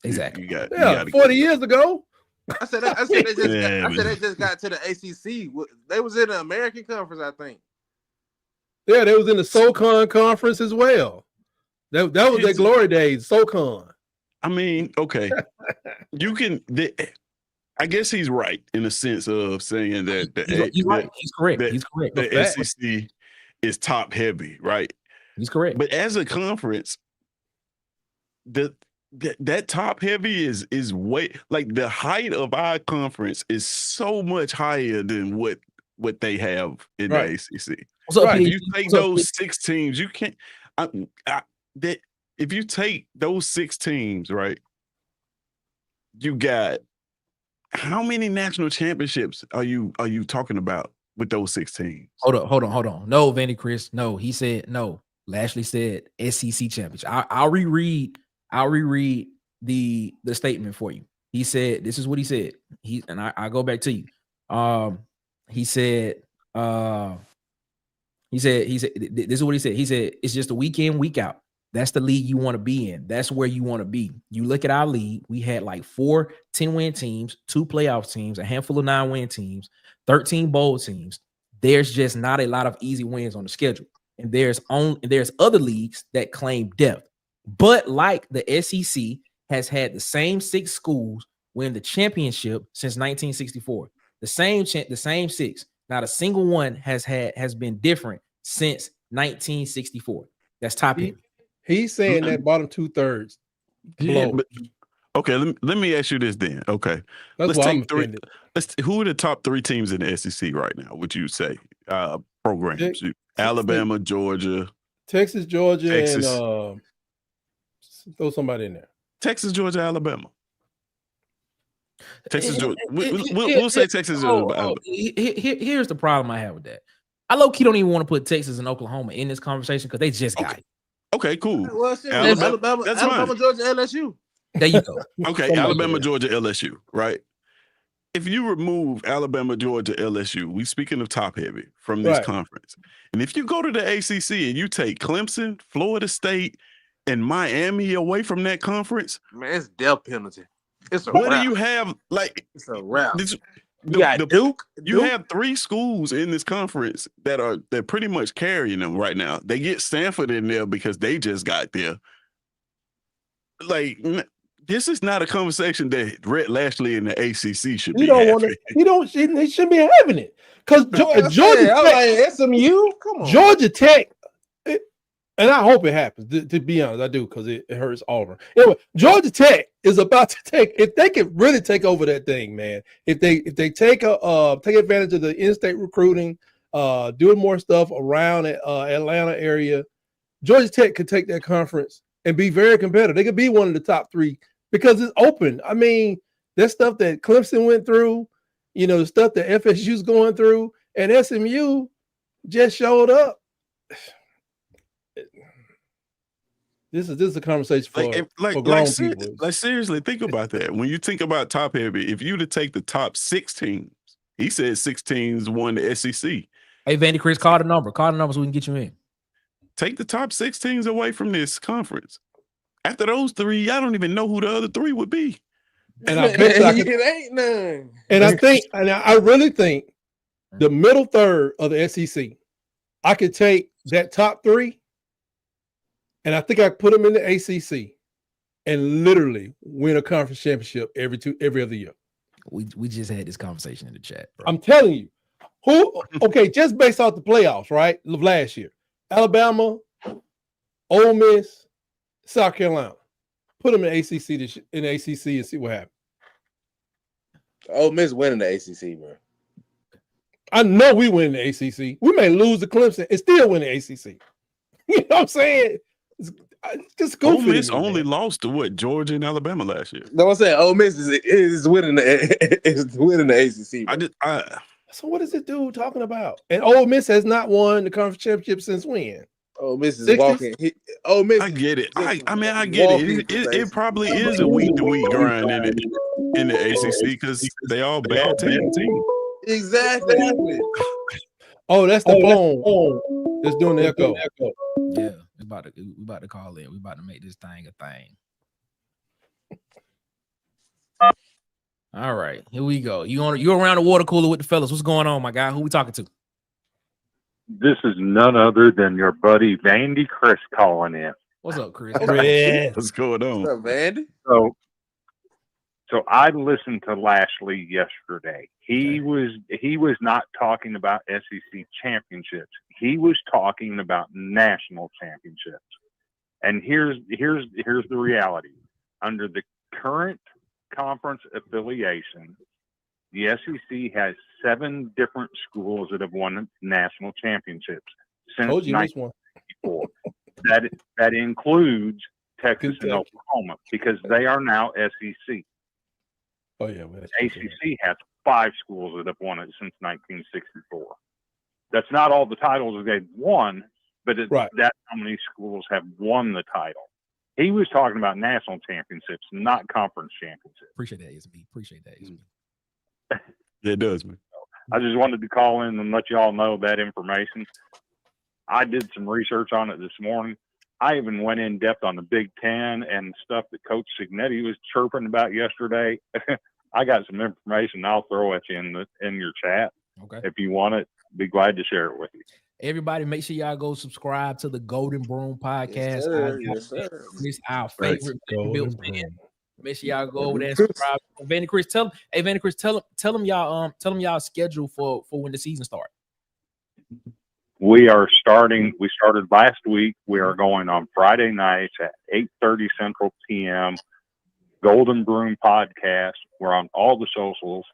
Exactly. You got 40 years ago. I said they just got to the ACC. They was in the American Conference, I think. Yeah, they was in the SoCon conference as well. That was their glory days, SoCon. I mean, okay. I guess he's right in the sense of saying that He's right. He's correct. He's correct. The SEC is top heavy, right? He's correct. But as a conference, that top heavy is way like the height of our conference is so much higher than what they have in the ACC. So if you take those 6 teams, you can't. If you take those 6 teams, right, you got how many national championships are you talking about with those 6 teams? Hold on. No, Vandy Chris. No, he said no. Lashley said SEC championship. I'll reread the statement for you. He said, this is what he said. I go back to you. He said, this is what he said. He said, it's just a week in, week out. That's the league you want to be in. That's where you want to be. You look at our league, we had like 4 10-win teams, 2 playoff teams, a handful of 9-win teams, 13 bowl teams. There's just not a lot of easy wins on the schedule. And there's other leagues that claim depth. But like the SEC has had the same 6 schools win the championship since 1964. The same 6. Not a single one has been different since 1964. That's top heavy. He's saying that bottom 2/3. Yeah, but, okay, let me ask you this then. Okay, let's take 3. Who are the top 3 teams in the SEC right now? Would you say programs? Alabama, Georgia, Texas, Georgia, and throw somebody in there. Texas, Georgia, Alabama. Texas, Georgia. We'll say Texas, Georgia. Here's the problem I have with that. I low-key don't even want to put Texas and Oklahoma in this conversation because they just got it. Okay, cool. Well, Alabama, Georgia, LSU. There you go. Okay, Alabama, Georgia, LSU, right? If you remove Alabama, Georgia, LSU, we speaking of top heavy from this conference. And if you go to the ACC and you take Clemson, Florida State, and Miami away from that conference, man, it's death penalty. It's a what wrap. do you have? Like, it's a wrap. You got Duke. You have 3 schools in this conference they're pretty much carrying them right now. They get Stanford in there because they just got there. Like, this is not a conversation that Rhett Lashlee and the ACC should be having. He shouldn't be having it because Georgia Tech, SMU, come on, Georgia Tech. And I hope it happens. To be honest, I do because it hurts Auburn. Anyway, Georgia Tech is about to take. If they can really take over that thing, man. If they take advantage of the in-state recruiting, doing more stuff around Atlanta area, Georgia Tech could take that conference and be very competitive. They could be one of the top 3 because it's open. I mean, that stuff that Clemson went through, the stuff that FSU's going through, and SMU just showed up. This is a conversation for grown people. Like, seriously, think about that. When you think about top heavy, if you to take the top 6 teams, he said 6 teams won the SEC. Hey, Vandy Chris, call the number so we can get you in. Take the top 6 teams away from this conference. After those 3, I don't even know who the other 3 would be. And I bet it ain't none. And I really think the middle third of the SEC, I could take that top 3. And I think I put them in the ACC and literally win a conference championship every other year. We just had this conversation in the chat, bro. I'm telling you. Just based off the playoffs, right? Of last year. Alabama, Ole Miss, South Carolina. Put them in ACC and see what happens. Ole Miss winning the ACC, bro. I know we win the ACC. We may lose to Clemson and still win the ACC. You know what I'm saying? Just go. Ole Miss only lost to Georgia and Alabama last year. No, I'm saying Ole Miss is winning the ACC. So what is this dude talking about? And Ole Miss has not won the conference championship since when? Ole Miss is 60s? Walking. Ole Miss. I get it. I get it. It probably is a week-to-week grind in the ACC because they all bad teams. Exactly. Oh, that's the phone. That's doing the echo. Yeah. We about to call in. We about to make this thing a thing. All right, here we go. You around the water cooler with the fellas. What's going on, my guy? Who we talking to? This is none other than your buddy Vandy Chris calling in. What's up, Chris? What's going on? What's up, Vandy? So I listened to Lashlee yesterday. He was not talking about SEC championships. He was talking about national championships. And here's the reality. Under the current conference affiliation, the SEC has 7 different schools that have won national championships since 1964. That includes Texas and Oklahoma, because they are now SEC. Oh yeah, ACC has 5 schools that have won it since 1964. That's not all the titles that they've won, but that's how many schools have won the title. He was talking about national championships, not conference championships. Appreciate that, SB. Appreciate that, SB. It does, man. I just wanted to call in and let you all know that information. I did some research on it this morning. I even went in depth on the Big Ten and stuff that Coach Signetti was chirping about yesterday. I got some information I'll throw at you in your chat. Okay. If you want it, be glad to share it with you. Everybody, make sure y'all go subscribe to the Golden Broom podcast. Yes, sir. It's our favorite Golden fan. Make sure y'all go over there and subscribe. Vandy Chris, tell them y'all schedule for when the season starts. We started last week. We are going on Friday nights at 8:30 Central PM. Golden Broom podcast. We're on all the socials,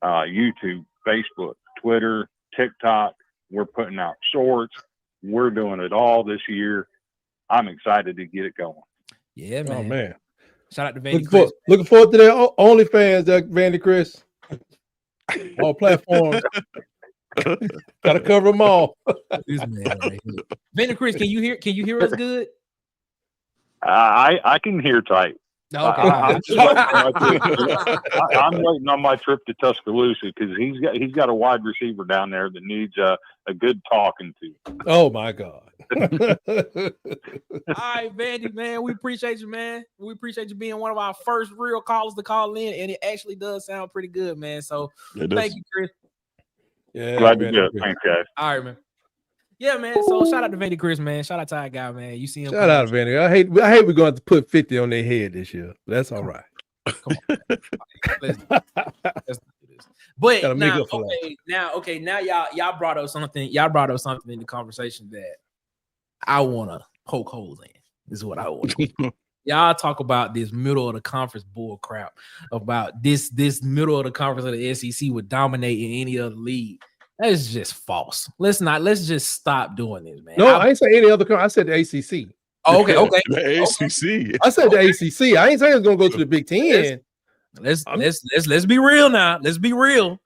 YouTube, Facebook, Twitter, TikTok. We're putting out shorts. We're doing it all this year. I'm excited to get it going. Yeah, man. Oh man. Shout out to Vandy Chris. Looking forward to their OnlyFans, Vandy Chris. All platforms. Gotta cover them all. This man right here. Vandy Chris, can you hear us good? I can hear tight. Okay. I'm waiting on my trip to Tuscaloosa because he's got a wide receiver down there that needs a good talking to. Oh my God. All right, Vandy, man. We appreciate you, man. We appreciate you being one of our first real callers to call in, and it actually does sound pretty good, man. So thank you, Chris. Yeah, glad to do it. Thanks, guys. All right, man. Yeah, man. So shout out to Vandy Chris, man. Shout out to our guy, man. You see him. Shout out to Vandy. I hate we're going to put 50 on their head this year. That's all right. Come on. Let's do this. But now y'all brought up something. Y'all brought up something in the conversation that I want to poke holes in. This is what I want. Y'all talk about this middle of the conference bull crap about this middle of the conference of the SEC would dominate in any other league. That's just false. Let's just stop doing this, man. No, I ain't say any other conference. I said the ACC. Oh, okay. The ACC. I said the ACC. I ain't saying it's gonna go to the Big Ten. Let's be real now. Let's be real.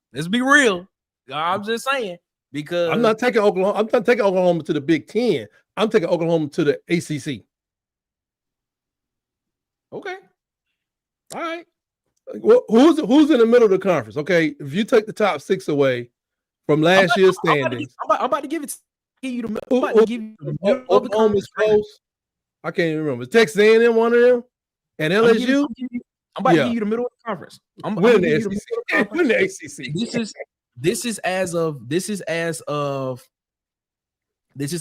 I'm just saying, because I'm not taking Oklahoma. I'm not taking Oklahoma to the Big Ten. I'm taking Oklahoma to the ACC. Okay. All right. Well, who's in the middle of the conference? Okay, if you take the top 6 away from last year's standings, I'm about to give it to you. I'm about to give you the middle of the Oklahoma's close. I can't even remember. Texas A&M, one of them, and LSU. I'm about to give you the middle of the conference. Win the ACC. Win the ACC. This is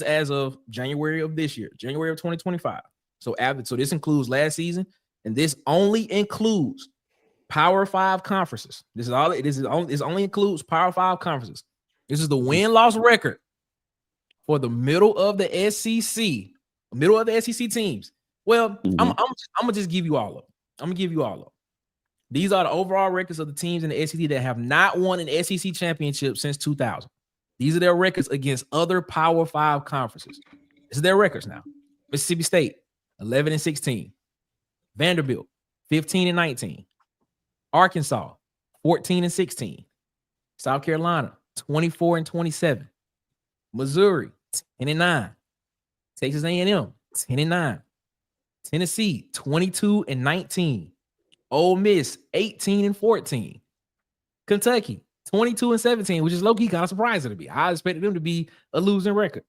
as of January of this year, January of 2025. So this includes last season, and this only includes Power 5 conferences. This only includes Power 5 conferences. This is the win-loss record for the middle of the SEC teams. Well, I'm gonna just give you all of them. I'm gonna give you all of them. These are the overall records of the teams in the SEC that have not won an SEC championship since 2000. These are their records against other Power 5 conferences. This is their records now. Mississippi State, 11-16. Vanderbilt, 15-19. Arkansas, 14-16. South Carolina, 24-27. Missouri, 10-9. Texas A&M, 10-9. Tennessee, 22-19. Ole Miss, 18-14. Kentucky, 22-17, which is low-key kind of surprising to me. I expected them to be a losing record.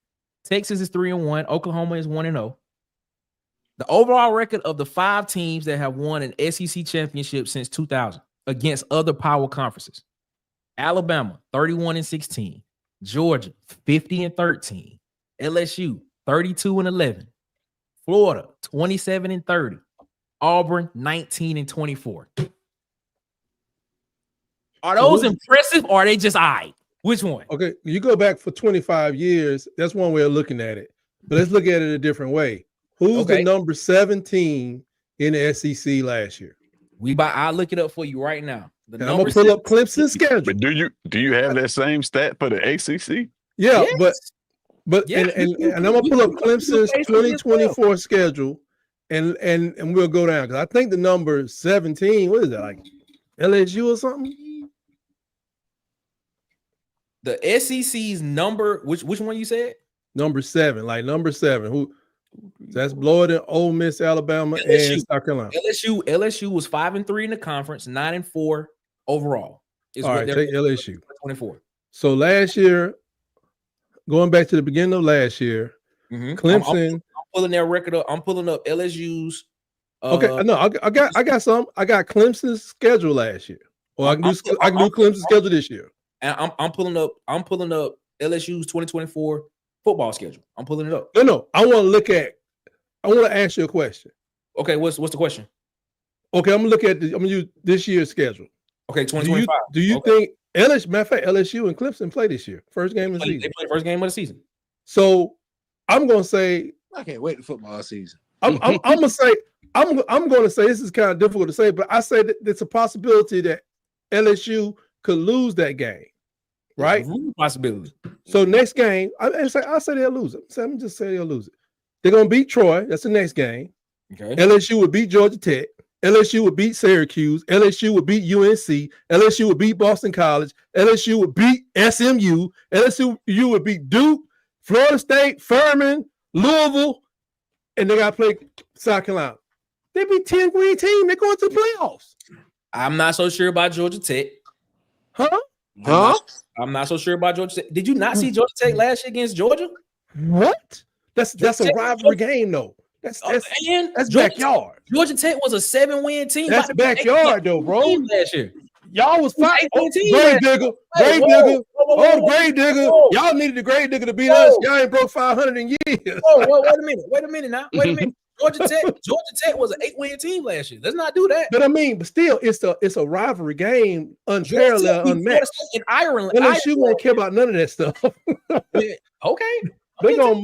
Texas is 3-1. Oklahoma is 1-0. The overall record of the 5 teams that have won an SEC championship since 2000 against other power conferences: Alabama, 31-16. Georgia, 50-13. LSU, 32-11. Florida, 27-30. Auburn, 19-24. Are those impressive or are they just Which one? Okay, you go back for 25 years. That's one way of looking at it. But let's look at it a different way. Who's the number 17 in the SEC last year? I'll look it up for you right now. I'm gonna pull up Clemson's schedule. But do you have that same stat for the ACC? Yeah, yes. but and I'm gonna pull up Clemson's 2024 schedule, and we'll go down because I think the number 17. What is that, like LSU or something? The SEC's number, which one you said? Number 7, like number 7. Who? That's Florida, Ole Miss, Alabama, LSU, and South Carolina. LSU was 5-3 in the conference, 9-4 overall. All right, take LSU 24. So last year, going back to the beginning of last year, Clemson. I'm pulling their record up. I'm pulling up LSU's. Okay, no, I got some. I got Clemson's schedule last year. Or I can do Clemson's schedule this year. And I'm pulling up LSU's 2024 football schedule. I'm pulling it up. No. I want to ask you a question. Okay, what's the question? Okay, I'm gonna use this year's schedule. Okay, 2025. Do you think LSU and Clemson play this year? First game of the season. They play first game of the season. So I'm gonna say I can't wait for football season. I'm gonna say this is kind of difficult to say, but I say that it's a possibility that LSU could lose that game. Right? Possibility. So next game, I say they'll lose it. I'm just saying they'll lose it. They're gonna beat Troy. That's the next game. Okay. LSU would beat Georgia Tech. LSU would beat Syracuse. LSU would beat UNC. LSU would beat Boston College. LSU would beat SMU. LSU would beat Duke, Florida State, Furman, Louisville, and they got to play South Carolina. They be 10-win team. They're going to the playoffs. I'm not so sure about Georgia Tech. Huh? I'm not so sure about Georgia Tech. Did you not see Georgia Tech last year against Georgia? What? That's a rivalry game, though. That's backyard. Georgia Tech was a 7-win team. That's backyard, though, bro. Last year. Y'all was fighting. Grave digger. Y'all needed the grave digger to beat us. Y'all ain't broke 500 in years. Wait a minute now. Wait a minute. Georgia Tech was an 8-win team last year. Let's not do that. But still, it's a rivalry game, unparalleled, unmatched. In Ireland, LSU won't care about none of that stuff. Okay. They're gonna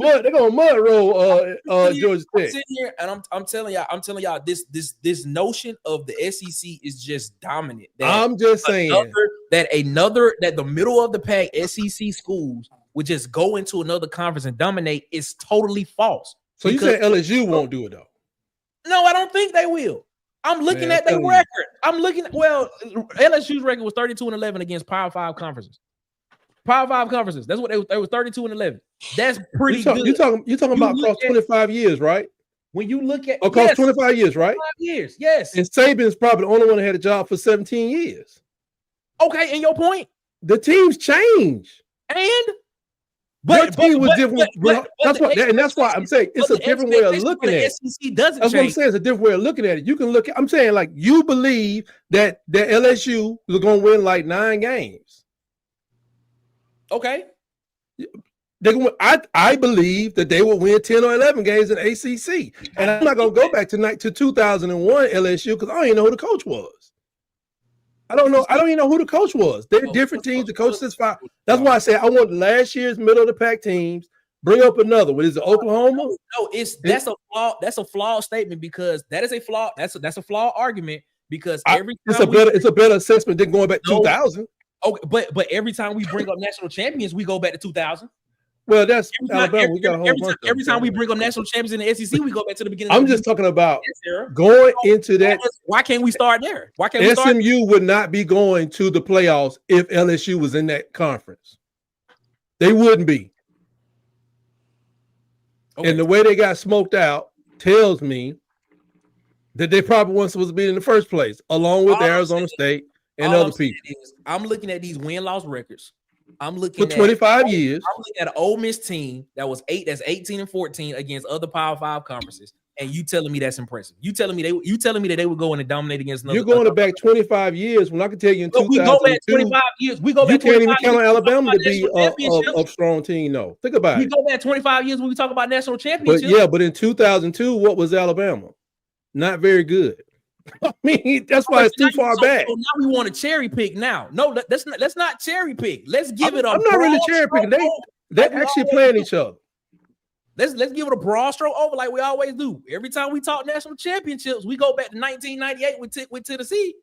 mud roll Georgia Tech. I'm sitting here and I'm telling y'all this notion of the SEC is just dominant. I'm just saying that the middle of the pack SEC schools would just go into another conference and dominate is totally false. So you say LSU won't do it though? No, I don't think they will. I'm looking at their record. LSU's record was 32-11 against Power 5 conferences. Power 5 conferences. That's what they were 32-11. That's pretty good. You're talking about across 25 years, right? When you look at across 25 years, right? 25 years, yes. And Saban's probably the only one that had a job for 17 years. Okay, and your point? The teams change. But team was different. That's why I'm saying it's a different way of looking at it. SEC doesn't that's change. what I'm saying. It's a different way of looking at it. You can look at. I'm saying like you believe that LSU was going to win like 9 games. Okay. I believe that they will win 10 or 11 games in ACC, and I'm not going to go back tonight to 2001 LSU because I don't even know who the coach was. I don't even know who the coach was. They're different teams. The coach is fine. That's why I say I want last year's middle of the pack teams. Bring up another one. Is it Oklahoma? No, that's a flawed statement because that is a flaw. That's a flawed argument because it's a better assessment than going back 2000. Okay, but every time we bring up national champions, we go back to 2000. Well, that's Alabama. We got a whole bunch every time we bring up national champions in the SEC, we go back to the beginning. I'm just talking about going into that. Why can't we start there? Why can't we start? SMU would not be going to the playoffs if LSU was in that conference. They wouldn't be. Okay. And the way they got smoked out tells me that they probably weren't supposed to be in the first place, along with Arizona State and other people. I'm looking at these win-loss records. I'm looking for 25 years. I'm looking at an Ole Miss team that's 18-14 against other Power 5 conferences, and you telling me that's impressive. You telling me that they would go in and dominate against another. You're going back 25 years when I can tell you in 2002. We go back 25 years. We go back. You can't even count on Alabama to be a strong team. No, think about it. We go back 25 years when we talk about national championships. But in 2002, what was Alabama? Not very good. I mean, that's why it's too far back. So now we want to cherry pick now. No, let's not cherry pick. Let's give it a I'm not really cherry picking. They're actually playing each other. Let's give it a broad stroke over like we always do. Every time we talk national championships, we go back to 1998 with Tennessee.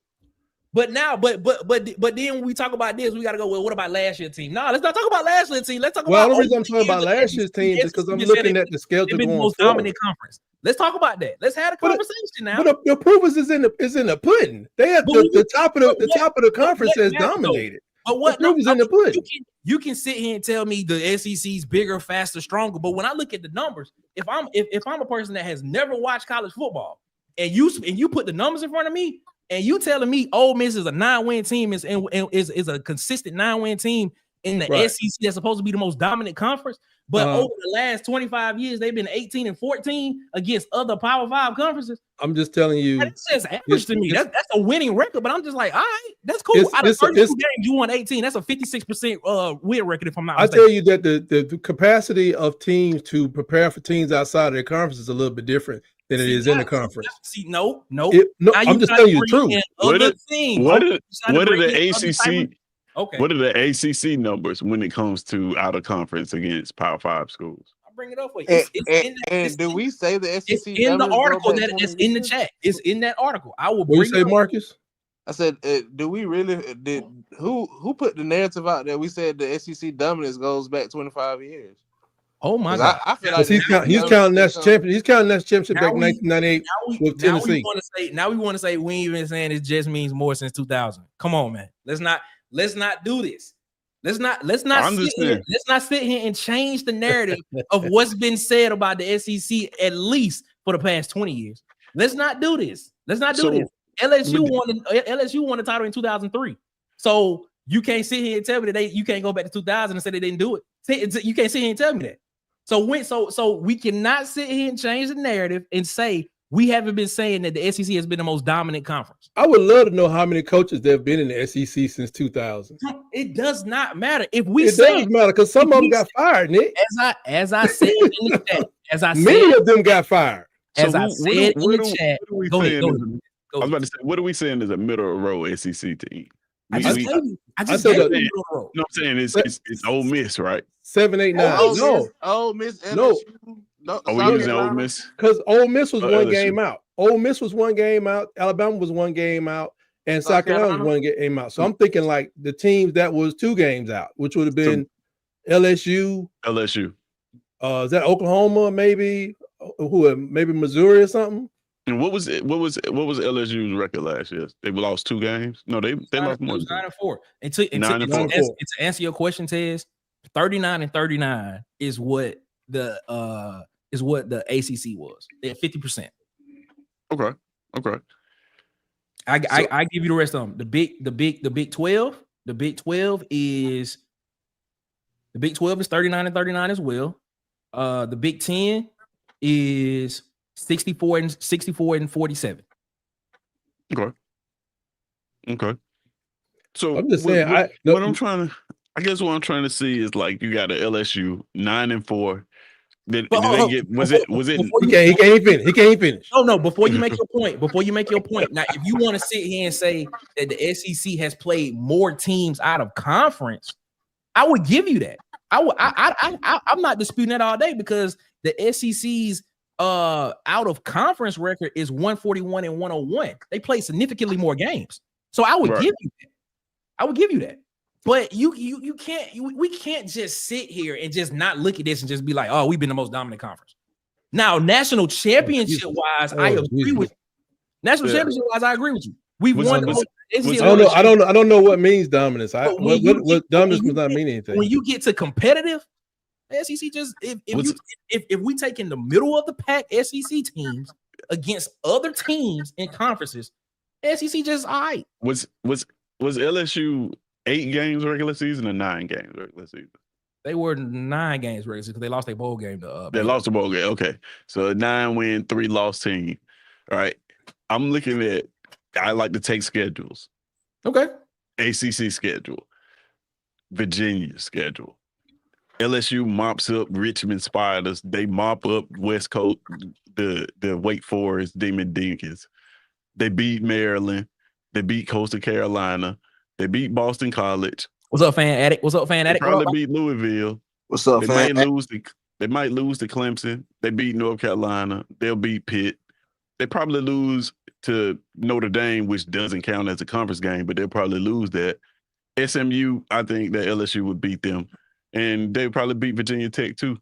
But now, but then when we talk about this, we got to go, well, what about last year's team? No, let's not talk about last year's team. Let's talk about the reason I'm talking about last year's team is because I'm looking at the schedule going most forward. dominant conference. Let's talk about that. Let's have a conversation now. But the proof is in the pudding. They have the top of the conference has dominated. But what the proof is in the pudding. You can sit here and tell me the SEC's bigger, faster, stronger. But when I look at the numbers, if I'm a person that has never watched college football, and you put the numbers in front of me, and you telling me Ole Miss is a 9-win team is a consistent 9-win team in the SEC that's supposed to be the most dominant conference, but over the last 25 years they've been 18-14 against other Power 5 conferences. I'm just telling you, that's just average to me. That's a winning record, but I'm just like, all right, that's cool. Out of 32 games, you won 18. That's a 56% win record, if I'm not mistaken. I tell you that the capacity of teams to prepare for teams outside of their conference is a little bit different than it is in the conference. No. I'm just telling you the truth. What are the ACC? Okay. What are the ACC numbers when it comes to out of conference against Power 5 schools? I'll bring it up for you. And do we say the SEC? It's in the article that's in the chat. It's in that article. I will bring it up. What you say, Marcus? I said, do we really who put the narrative out there? We said the SEC dominance goes back 25 years. Oh my God! I feel like he's counting that championship. He's counting that championship back in 1998 with Tennessee. Now we want to say we ain't even saying it just means more since 2000. Come on, man. Let's not do this. Let's not sit here and change the narrative of what's been said about the SEC at least for the past 20 years. Let's not do this. Let's not do this. LSU won the title in 2003. So you can't sit here and tell me that you can't go back to 2000 and say they didn't do it. You can't sit here and tell me that. So we cannot sit here and change the narrative and say we haven't been saying that the SEC has been the most dominant conference. I would love to know how many coaches there have been in the SEC since 2000. It does not matter. It does matter because some of them got fired, Nick. As I said in the chat, many of them got fired. As I said in the chat, go ahead. I was about to say, what are we saying is a middle of the road SEC team? I said that. No, I'm saying it's Ole Miss, right? 7, 8, 9. Ole Miss. No. Are we using Ole Miss? Because Ole Miss was one game out. Ole Miss was one game out. Alabama was one game out, and South Carolina was one game out. So I'm thinking like the teams that was 2 games out, which would have been LSU. Is that Oklahoma? Maybe maybe Missouri or something. And what was LSU's record last year? They lost 2 games. No, they lost more. 9-4. And to answer your question, Tez, 39-39 is what the ACC was. They're 50%. Okay. I give you the rest of them. The Big 12. The Big 12 is 39-39 as well. The Big 10 is 64-47. Okay. So I'm just saying, what I'm trying to see is like you got an LSU 9-4. Did they get? Was it? He can't finish. No. Before you make your point. Now, if you want to sit here and say that the SEC has played more teams out of conference, I would give you that. I'm not disputing that all day because the SEC's out of conference record is 141-101. They play significantly more games, so I would give you that. I would give you that. But we can't just sit here and just not look at this and just be like, oh, we've been the most dominant conference. Now, national championship wise, I agree with you. National championship wise, I agree with you. We've won. I don't know what means dominance. What dominance does not mean anything. When you get to competitive, SEC just if we take in the middle of the pack SEC teams against other teams in conferences, SEC just all right. Was LSU 8 games regular season or 9 games regular season? They were 9 games regular season because they lost their bowl game. They lost the bowl game. Okay, so a 9-win, 3-loss team. All right, I'm looking at. I like to take schedules. Okay, ACC schedule, Virginia schedule. LSU mops up Richmond Spiders. They mop up West Coast, the Wake Forest Demon Deacons. They beat Maryland. They beat Coastal Carolina. They beat Boston College. What's up, Fan Addict? What's up, Fan Addict? They probably beat Louisville. What's up, They fan? might lose to Clemson. They beat North Carolina. They'll beat Pitt. They probably lose to Notre Dame, which doesn't count as a conference game, but they'll probably lose that. SMU, I think that LSU would beat them. And they'd probably beat Virginia Tech too.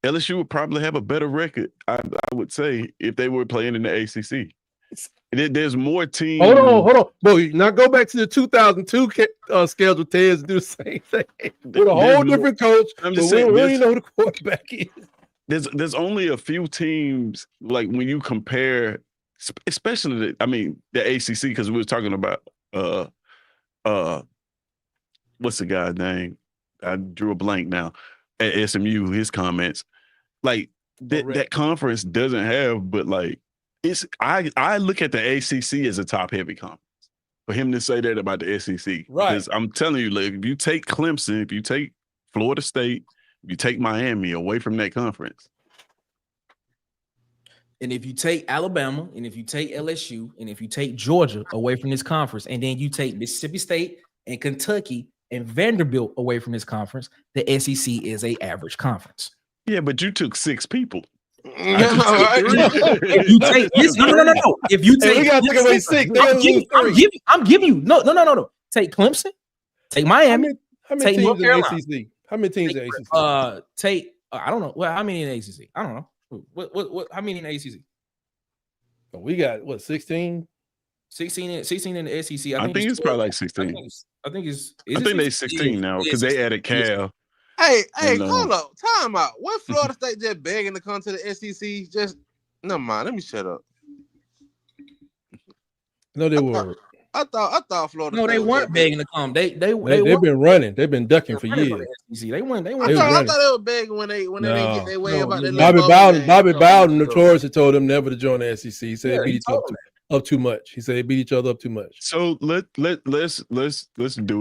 LSU would probably have a better record, I would say, if they were playing in the ACC. There's more teams. Hold on. Boy, now go back to the 2002 schedule, Tez, and do the same thing. With a whole different coach, I'm but just we saying, don't really know who the quarterback is. There's only a few teams, like when you compare, especially the ACC, because we were talking about what's the guy's name? I drew a blank now at SMU. His comments, like that conference doesn't have, but like I look at the ACC as a top heavy conference. For him to say that about the SEC, right? Because I'm telling you, like, if you take Clemson, if you take Florida State, if you take Miami away from that conference, and if you take Alabama, and if you take LSU, and if you take Georgia away from this conference, and then you take Mississippi State and Kentucky and Vanderbilt away from this conference, the SEC is an average conference. Yeah, but you took 6 people. If you take no. If you take, we gotta take away 6. I'm giving you no. Take Clemson, take Miami. How many teams in the ACC? How many teams in the ACC? Take I don't know. Well, how many in the ACC? I don't know. What? How many in the ACC? We got what, 16? 16 in the SEC. I think it's probably like 16. I think they 16 now because they added Cal. Hey, hold up. Time out. What Florida State just begging to come to the SEC? Just never mind. Let me shut up. No, they were. I thought Florida. No, State they weren't begging to come. They've been running. They've been ducking for years. They went. I thought they were begging when they didn't get their way about that. Bobby Bowden notoriously told them never to join the SEC. He said they beat each other up too much. He said they beat each other up too much. So let's do it.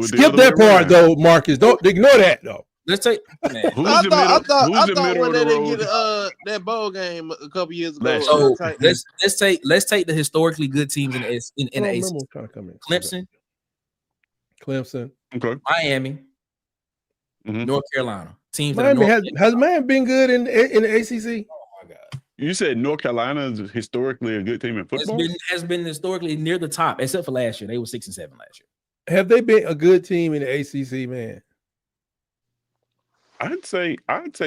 Skip that part though, Marcus. Don't ignore that though. Let's take. I thought when they didn't get that bowl game a couple years ago. So let's take the historically good teams in the ACC. Clemson, okay, Miami, North Carolina. Teams. Miami has Miami been good in the ACC? Oh my God! You said North Carolina is historically a good team in football. Has been historically near the top, except for last year. They were 6-7 last year. Have they been a good team in the ACC, man? I'd say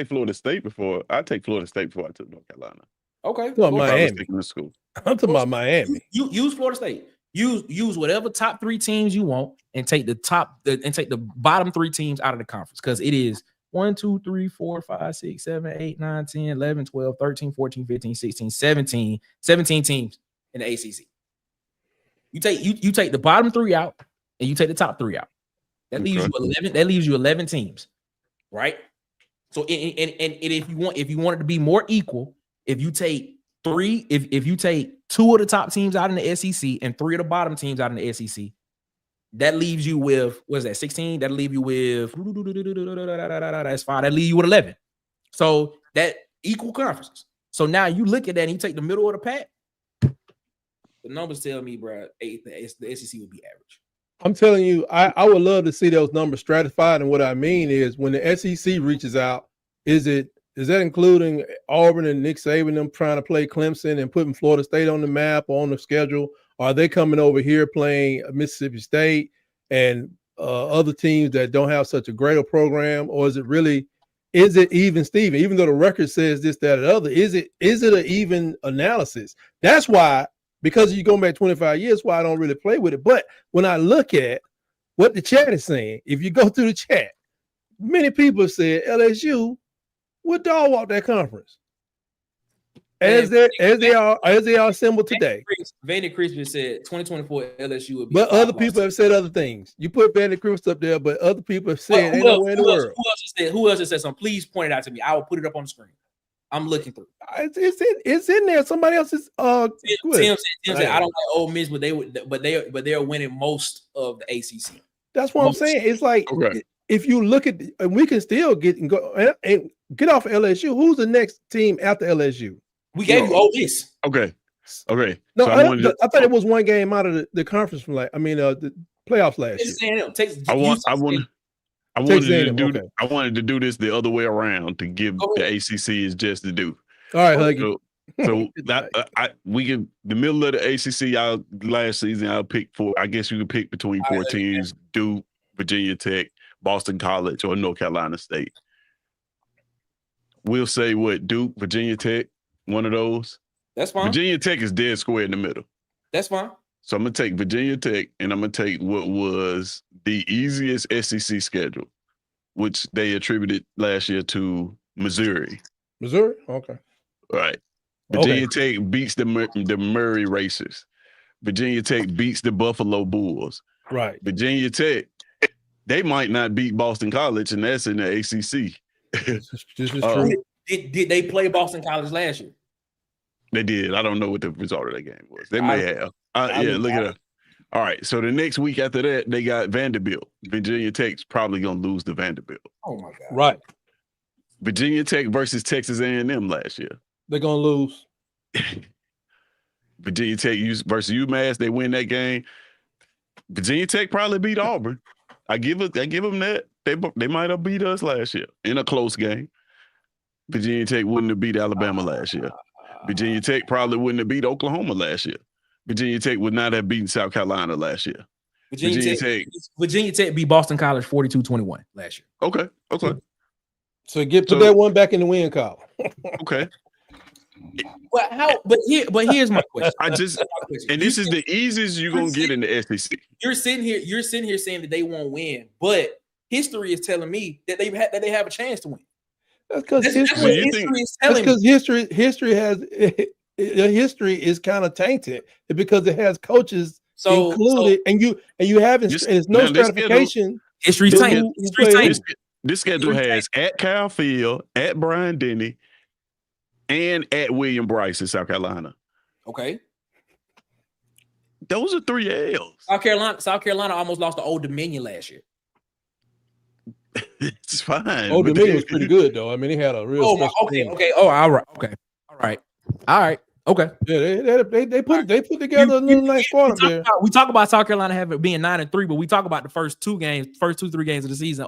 Florida State before. I'd take Florida State before I took North Carolina. Okay. Miami. I'm talking about Miami. You use Florida State. Use whatever top 3 teams you want and take the bottom 3 teams out of the conference, because it is 1, 2, 3, 4, 5, 6, 7, 8, 9, 10, 11, 12, 13, 14, 15, 16, 17 teams in the ACC. You take the bottom 3 out and you take the top 3 out. That leaves you 11. That leaves you 11 teams. Right. So and if you want it to be more equal, if you take 3, if you take 2 of the top teams out in the SEC and 3 of the bottom teams out in the SEC, that leaves you with, what is that, 16? That'll leave you with that's 5. That leave you with 11. So that equal conferences. So now you look at that and you take the middle of the pack. The numbers tell me, bro, the SEC would be average. I'm telling you, I would love to see those numbers stratified. And what I mean is, when the SEC reaches out, is that including Auburn and Nick Saban them trying to play Clemson and putting Florida State on the map or on the schedule? Or are they coming over here playing Mississippi State and other teams that don't have such a great program? Or is it even Steven? Even though the record says this, that, or the other, is it an even analysis? That's why. Because you go back 25 years, why I don't really play with it. But when I look at what the chat is saying, if you go through the chat, many people have said LSU would dog walk that conference. As they are assembled today. Vandy Christmas said 2024 LSU would be. But other people have said other things. You put Vandy Christmas up there, but other people have said ain't nowhere in the world. Who else has said something? Please point it out to me. I will put it up on the screen. I'm looking through. It's in there. Somebody else's. Tim said, I don't like Ole Miss, but they are winning most of the ACC. That's what I'm saying. It's like, if you look at, and we can still get off LSU. Who's the next team after LSU? We gave you Ole Miss. Okay. Okay. No, so I thought it was one game out of the conference from the playoffs last year. I wanted to do this the other way around to give the ACC is just to do. All right, Huggy. So that we can the middle of the ACC. Last season I picked I guess you could pick between 4 teams: Duke, Virginia Tech, Boston College, or North Carolina State. We'll say what Duke, Virginia Tech, one of those. That's fine. Virginia Tech is dead square in the middle. That's fine. So I'm gonna take Virginia Tech, and I'm gonna take what was the easiest SEC schedule, which they attributed last year to Missouri. Missouri, okay. All right. Virginia Tech beats the Murray Racers. Virginia Tech beats the Buffalo Bulls. Right. Virginia Tech, they might not beat Boston College, and that's in the ACC. This is true. Did they play Boston College last year? They did. I don't know what the result of that game was. They may have. Look at that. All right. So the next week after that, they got Vanderbilt. Virginia Tech's probably gonna lose to Vanderbilt. Oh my God. Right. Virginia Tech versus Texas A&M last year. They're gonna lose. Virginia Tech versus UMass. They win that game. Virginia Tech probably beat Auburn. I give them that. They might have beat us last year in a close game. Virginia Tech wouldn't have beat Alabama last year. Virginia Tech probably wouldn't have beat Oklahoma last year. Virginia Tech would not have beaten South Carolina last year. Virginia Tech beat Boston College 42-21 last year. Okay. So put that one back in the win column. Okay. But here's my question. And this is the easiest you're gonna get in the SEC. You're sitting here saying that they won't win, but history is telling me that they have a chance to win. That's because history is kind of tainted because it has coaches included, and you haven't. There's no stratification. History's tainted. This schedule has at Kyle Field, at Bryant Denny, and at William Bryce in South Carolina. Okay. Those are 3 L's. South Carolina almost lost to Old Dominion last year. It's fine. Old Dominion was pretty good though. I mean, he had a real. Okay. Oh, all right. Okay. Yeah, they put together a little nice squad there. We talk about South Carolina being 9-3, but we talk about the first 3 games of the season.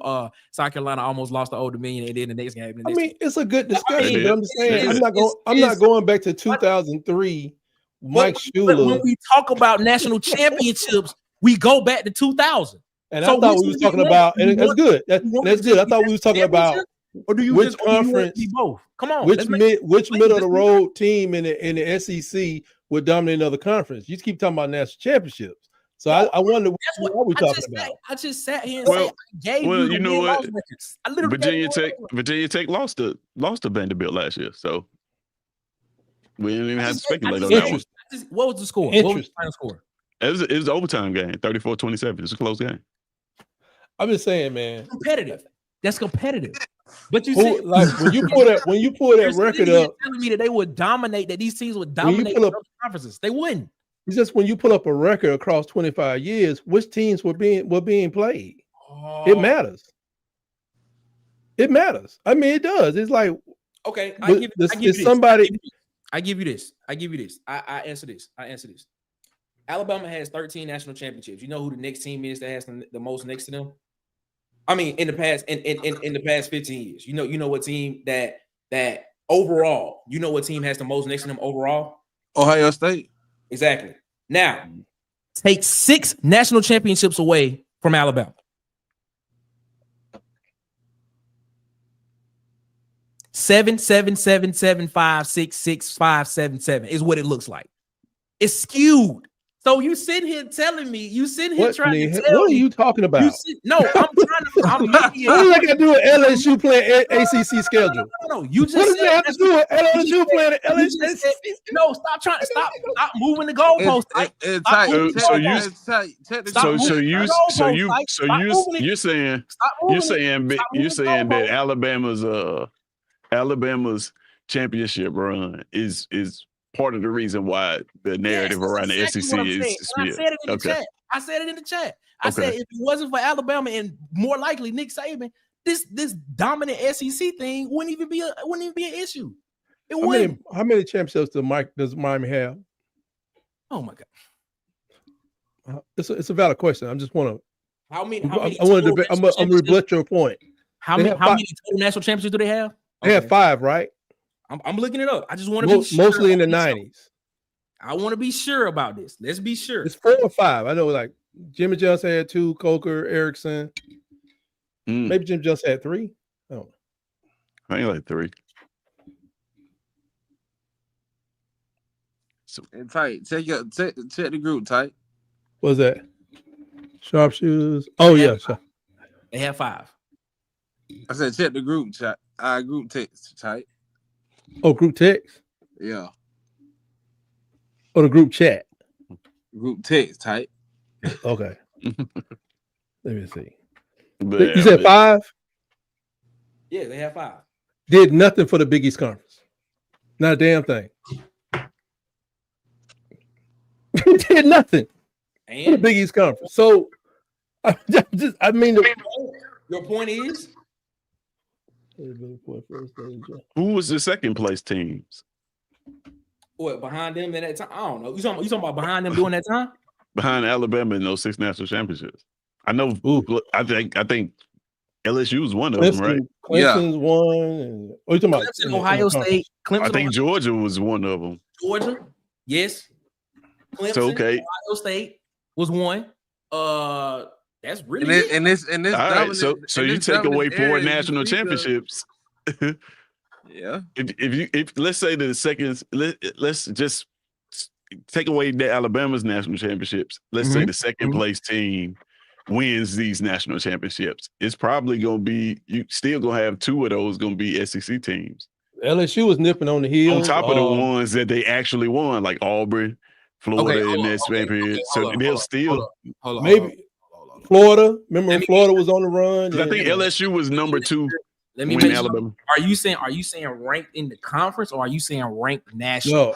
South Carolina almost lost to Old Dominion, and then the next game. It's a good discussion. But I'm just saying, I'm not going back to 2003. Mike Shula. But when we talk about national championships, we go back to 2000. And I thought we was talking about, and that's good. That's good. I thought we was talking about. Or do you which conference? Both? Come on. Which middle of the road team in the SEC would dominate another conference? You keep talking about national championships. So I wonder what are we talking about. I just sat here and said, I gave you know what? I literally Virginia Tech lost to Vanderbilt last year, so we didn't even have to speculate on that one. What was the score? What was the final score? It was an overtime game, 34-27. It's a close game. I'm just saying, man. Competitive. That's competitive. But you said, like when you pull that record up, telling me that they would dominate, that these teams would dominate conferences. They wouldn't. It's just when you pull up a record across 25 years, which teams were being played. It matters. It matters. I mean, it does. It's like, okay, I give you this. I answer this. Alabama has 13 national championships. You know who the next team is that has the most next to them? I mean, in the past 15 years, you know what team that overall, you know what team has the most next to them overall? Ohio State. Exactly. Now, take 6 national championships away from Alabama. 7, 7, 7, 7, 5, 6, 6, 5, 7, 7 is what it looks like. It's skewed. So you sit here telling me, what are you talking about? I'm trying to. What does that got to do with LSU playing ACC schedule? No. You just what does that have to do with LSU playing LSU? No, stop moving the goalpost. You're saying that Alabama's championship run is part of the reason why the narrative around the SEC is. I said it in the chat. I said if it wasn't for Alabama and more likely Nick Saban, this dominant SEC thing wouldn't even be an issue. It wouldn't. How many championships does Miami have? Oh my God. It's a valid question. I just want to. How many? I want to. I'm going to rebut your point. How many total national championships do they have? They have 5, right? I'm looking it up. I just want to be sure. Mostly in the 90s. I want to be sure about this. Let's be sure. It's 4 or 5. I know, like Jimmy Johnson had 2, Coker, Erickson. Maybe Jim Johnson had 3. I don't know. I think like 3. So, and tight. Check the group, tight. What's that? Sharpshooters. Oh yeah, they have 5. I said check the group chat. Group text, tight. Oh, group text. Yeah. Or the group chat. Group text, tight. Okay. Let me see. You said 5? Yeah, they have 5. Did nothing for the Big East Conference. Not a damn thing. Did nothing for the Big East Conference. So, I mean, your point is, who was the second place teams? What, behind them in that time? I don't know. You talking about behind them during that time? Behind Alabama in those 6 national championships. I know. I think LSU was one of them, right? Clemson's one. And, what are you talking about? Clemson, Ohio State. Clemson, I think Georgia was one of them. Georgia, yes. Clemson, so, okay. Ohio State was one. That's really it. And this. All right, so you take away 4 national championships. Yeah. If let's say the second, let's just take away the Alabama's national championships. Let's say the second place team wins these national championships. It's probably going to be, you still going to have 2 of those going to be SEC teams. LSU was nipping on the heels. On top of the ones that they actually won, like Auburn, Florida in that span period. So they'll still maybe Florida. Remember when Florida was on the run? I think LSU was number 2. Let me make Alabama. Are you saying ranked in the conference, or are you saying ranked national? No,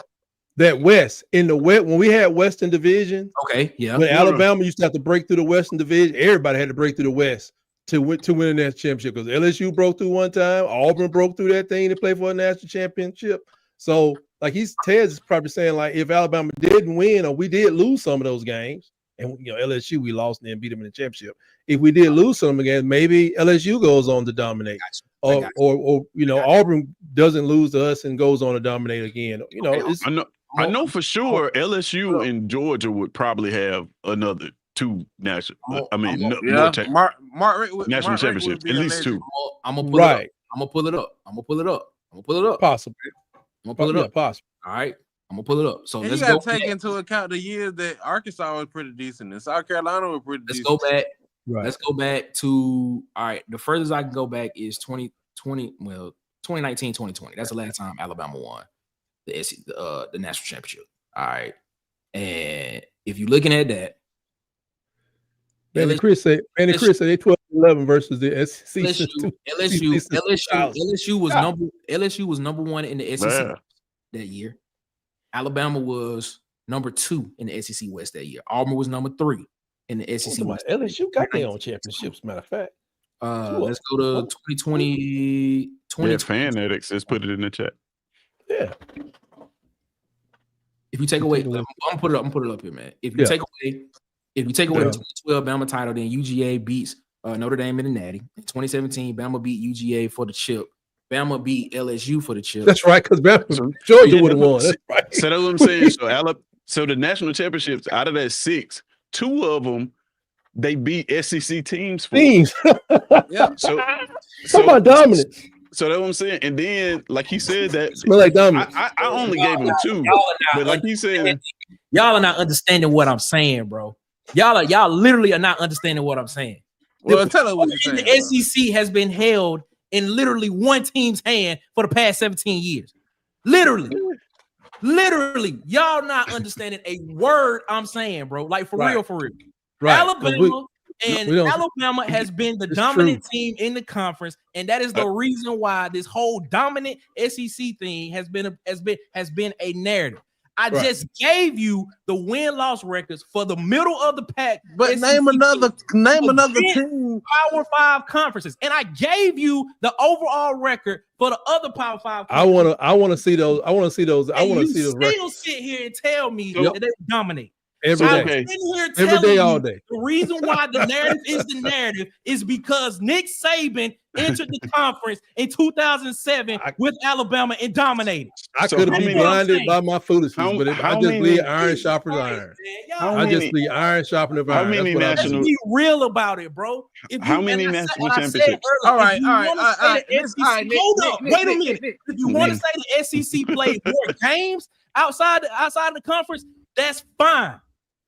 that West in the West when we had Western Division. Okay, yeah. When Alabama used to have to break through the Western Division, everybody had to break through the West to win a national championship. Because LSU broke through one time, Auburn broke through that thing to play for a national championship. So, like Ted's probably saying, like if Alabama didn't win or we did lose some of those games, and LSU we lost and then beat them in the championship. If we did lose some again, maybe LSU goes on to dominate. Or Auburn doesn't lose to us and goes on to dominate again. I know for sure LSU and Georgia would probably have another 2 national. National championships, at least 2. I'm gonna pull it up. Possibly. I'm gonna pull it up. Possible. All right. I'm gonna pull it up. So and let's you gotta take into account the years that Arkansas was pretty decent and South Carolina was pretty decent. Let's go back. Right. Let's go back to the furthest I can go back is 2019, 2020. That's the last time Alabama won the national championship. All right. And if you're looking at that, Chris said they 12-11 versus the SEC. LSU was number 1 in the SEC that year. Alabama was number 2 in the SEC West that year. Auburn was number 3 in the SEC West. LSU got their own championships, matter of fact. Let's go to 2020. Yeah, Fanatics. Let's put it in the chat. Yeah. If you take away, I'm gonna put it up here, man. If you take away the 2012 Bama title, then UGA beats Notre Dame in the Natty. In 2017, Bama beat UGA for the chip. Bama beat LSU for the chip. That's right, because Georgia would have won. That's right. So that's what I'm saying. So the national championships, out of that 6, 2 of them they beat SEC teams for. Yeah. So about dominance. So that's what I'm saying. And then, like he said, that smell like dominance. I only gave him 2, but like he said, y'all are not understanding what I'm saying, bro. Y'all literally are not understanding what I'm saying. Well, tell us what you're saying. The SEC has been held in literally one team's hand for the past 17 years. Literally, y'all not understanding a word I'm saying, bro. Like for real. Right. Alabama has been the dominant team in the conference, and that is the reason why this whole dominant SEC thing has been a narrative. I just gave you the win-loss records for the middle of the pack. But name another team. Power 5 conferences, and I gave you the overall record for the other Power 5 conferences. I want to see those. I want to see those. I want to see those records. Still sit here and tell me that they dominate. Every day, all day. The reason why the narrative is the narrative is because Nick Saban entered the conference in 2007 with Alabama and dominated. I could have been blinded by my foolishness, but I just leave iron sharpens iron. I just leave iron sharpens iron. How many national? Let's be real about it, bro. How many national championships? All right. Hold up. Wait a minute. If you want to say the SEC played more games outside the conference, that's fine.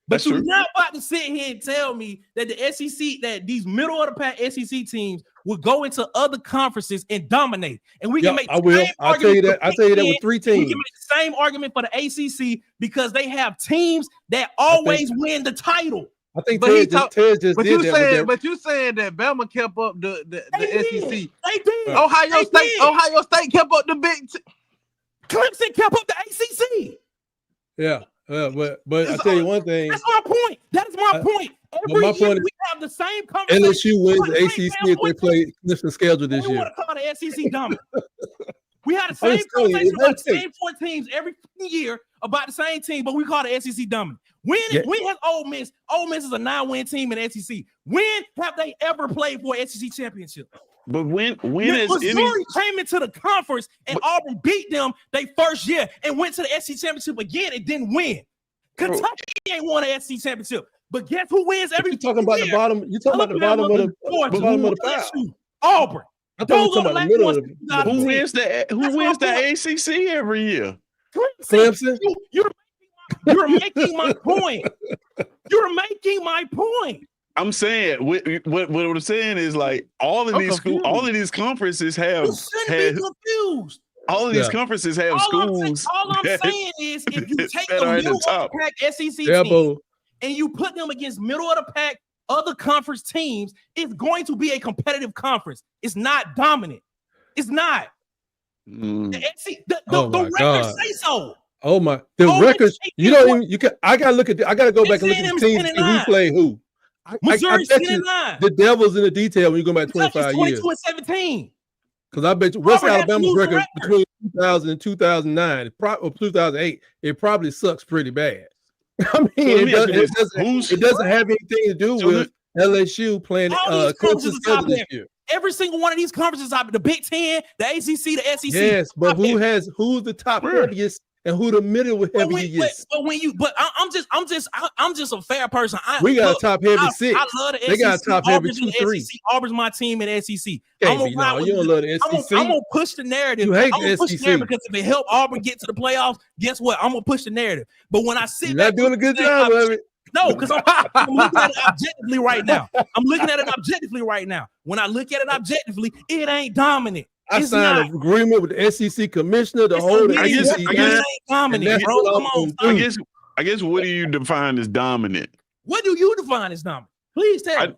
But you're not about to sit here and tell me that the SEC, that these middle of the pack SEC teams will go into other conferences and dominate. And we can make I'll tell you that. I'll tell you that with 3 teams. We can make the same argument for the ACC because they have teams that always win the title. I think Ted just did that. But you saying that Bama kept up the SEC. They did. Ohio State kept up the Big Clemson kept up the ACC. Yeah. But I'll tell you one thing. That's my point. That is my point. Every year we have the same conversation. LSU wins the ACC if they play Clemson schedule this year. We want to call the SEC dominant. We had the same conversation about the same 4 teams every year about the same team, but we call the SEC dominant. When has Ole Miss? Ole Miss is a 9-win team in the SEC. When have they ever played for an SEC championship? But when is Missouri came into the conference and Auburn beat them their first year and went to the SEC championship again and didn't win. Kentucky ain't won an SEC championship, but guess who wins every? You talking about the bottom? You talking about the bottom of the pile? Auburn. I thought you talking about the middle of the. Who wins the ACC every year? Clemson. You're making my point. You're making my point. I'm saying what I'm saying is like all of these conferences have confused. All of these conferences have schools. All I'm saying is if you take the middle of the pack SEC team and you put them against middle of the pack other conference teams, it's going to be a competitive conference. It's not dominant. It's not. The records say so. Oh my! The records. You don't even. You can. I gotta look at. I gotta go back and look at the teams and who played who. Missouri 10-9. The devil's in the detail when you go back 25 years. 22-17. Because I bet you West Alabama's record between 2000 and 2009, or 2008, it probably sucks pretty bad. I mean, it doesn't have anything to do with LSU playing Clemson schedule this year. Every single one of these conferences, the Big Ten, the ACC, the SEC. Yes, but who's the top heaviest and who the middle heaviest? I'm just a fair person. We got a top heavy 6. I love the SEC. They got a top heavy 2-3. Auburn's my team in the SEC. You don't love the SEC. I'm gonna push the narrative. You hate the SEC because if it helped Auburn get to the playoffs, guess what? I'm gonna push the narrative. But when I sit You're back, not doing a good job of it. No, because I'm looking at it objectively right now. When I look at it objectively, it ain't dominant. I signed an agreement with the SEC commissioner to hold the SEC. I guess what do you define as dominant? What do you define as dominant? Please tell me.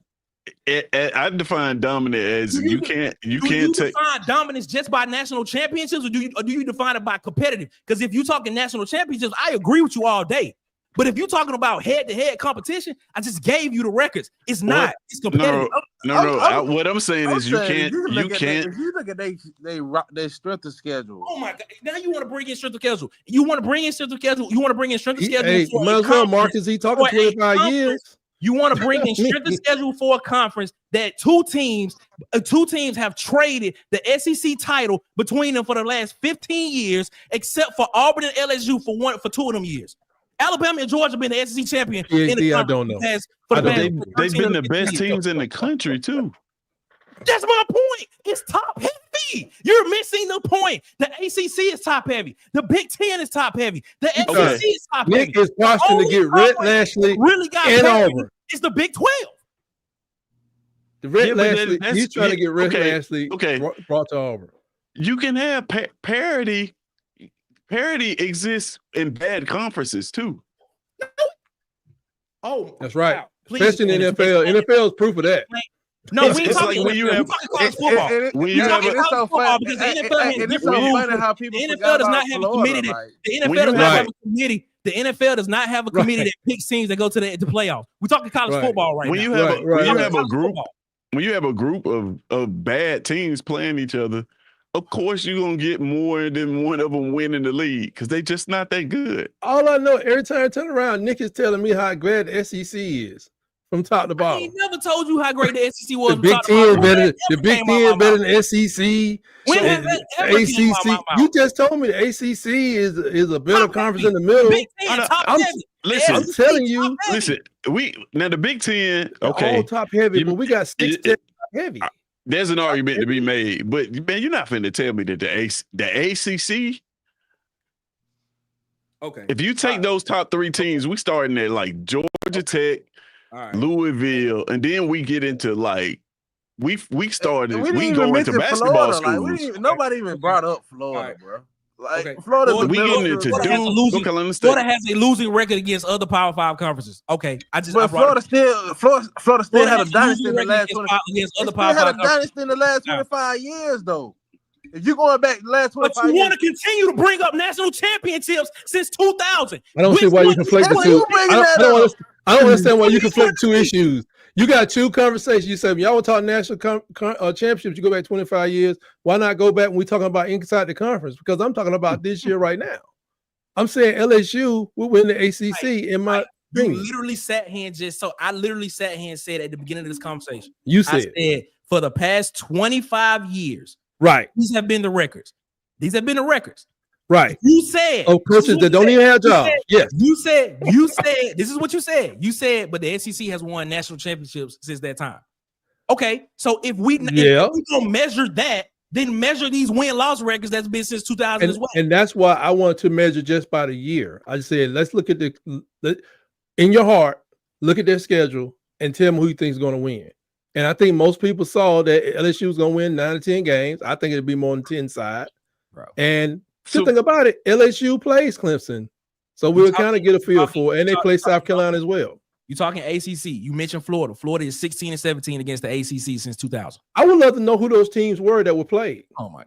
I define dominant as you can't define dominance just by national championships, or do you define it by competitive? Because if you're talking national championships, I agree with you all day. But if you're talking about head-to-head competition, I just gave you the records. It's not. It's competitive. No. What I'm saying is you can't. If you look at their strength of schedule. Oh my God! Now you want to bring in strength of schedule. You want to bring in strength of schedule. Hey, might as well, Marcus. He talking 25 years. You want to bring in strength of schedule for a conference that two teams have traded the SEC title between them for the last 15 years, except for Auburn and LSU for 2 of them years. Alabama and Georgia been the SEC champion. I don't know. They've been the best teams in the country too. That's my point. It's top heavy. You're missing the point. The ACC is top heavy. The Big Ten is top heavy. The SEC is top heavy. Nick is watching to get Rhett Lashlee and Auburn. It's the Big 12. The Rhett Lashlee. He's trying to get Rhett Lashlee brought to Auburn. You can have parity. Parity exists in bad conferences too. Oh, that's right. Wow. Especially in the NFL. NFL is proof of that. No, we ain't It's talking like when you NFL. have- We talking college football. when you We're have talking a- college so football funny. because the NFL has And it's different so rules. funny how people The forgot NFL does about not have a Florida. committee. Like, The When NFL does you not have- have a committee. The NFL does not have a committee that picks teams that go to the playoffs. We're talking college Right. football right when now. you have Right, a, right, when you right. have a College group football. when you have a group of bad teams playing each other, of course you're gonna get more than one of them winning the league because they just not that good. All I know, every time I turn around, Nick is telling me how great the SEC is from top to I bottom. ain't never told you how great the SEC was. The from Big top to Ten bottom. better. When The that Big ever came out Ten my better mouth? than SEC. When has that ever came out my mouth? You just told me the ACC is a better Top conference heavy. in the middle. Big Ten, top I'm- heavy. Listen, I'm telling you. top heavy. Listen, the Big Ten, They're okay, all top heavy, You- but we got 6 top heavy. there's an argument to be made, but man, you're not finna tell me that the ACC. Okay. If you take those top 3 teams, we starting at like Georgia Tech, All right. Louisville, and then we get into like we started. we didn't We even go into mention basketball Florida. Like, schools. nobody even brought up Florida, Alright. bro. Like, Okay. Florida's Florida- the we middle getting of into the- Florida has a Duke, losing- North Carolina State. Florida has a losing record against other Power 5 conferences. Okay. But Florida Florida still had a has dynasty losing in the record last 20. against They other still Power had 5 a conferences. dynasty in the last Yeah. 25 years, though. If you're going back the last But 25 you want years, to continue to bring up national championships since 2000. I don't see why you conflate the Why two. you bringing that up? I don't understand why you conflate two issues. You got two conversations. You said y'all were talking national championships. You go back 25 years. Why not go back when we're talking about inside the conference? Because I'm talking about this year right now. I'm saying LSU will win the ACC in my You opinion. literally sat here and I literally sat here and said at the beginning of this conversation, You I said said for the past 25 years, right, these have been the records. These have been the records. right. You said Of coaches that don't even have jobs. Yes. You said, this is what you said. You said, but the SEC has won national championships since that time. Okay, so if we don't measure that, then measure these win-loss records that's been since 2000 as well. And that's why I wanted to measure just by the year. I said, let's look at in your heart, look at their schedule and tell me who you think is going to win. And I think most people saw that LSU was going to win 9 to 10 games. I think it'd be more than 10 side. Bro. And the thing about it, LSU plays Clemson. So we'll kind of get a feel for it. And they play South Carolina as well. You're talking ACC. You mentioned Florida. Florida is 16-17 against the ACC since 2000. I would love to know who those teams were that were played. Oh my!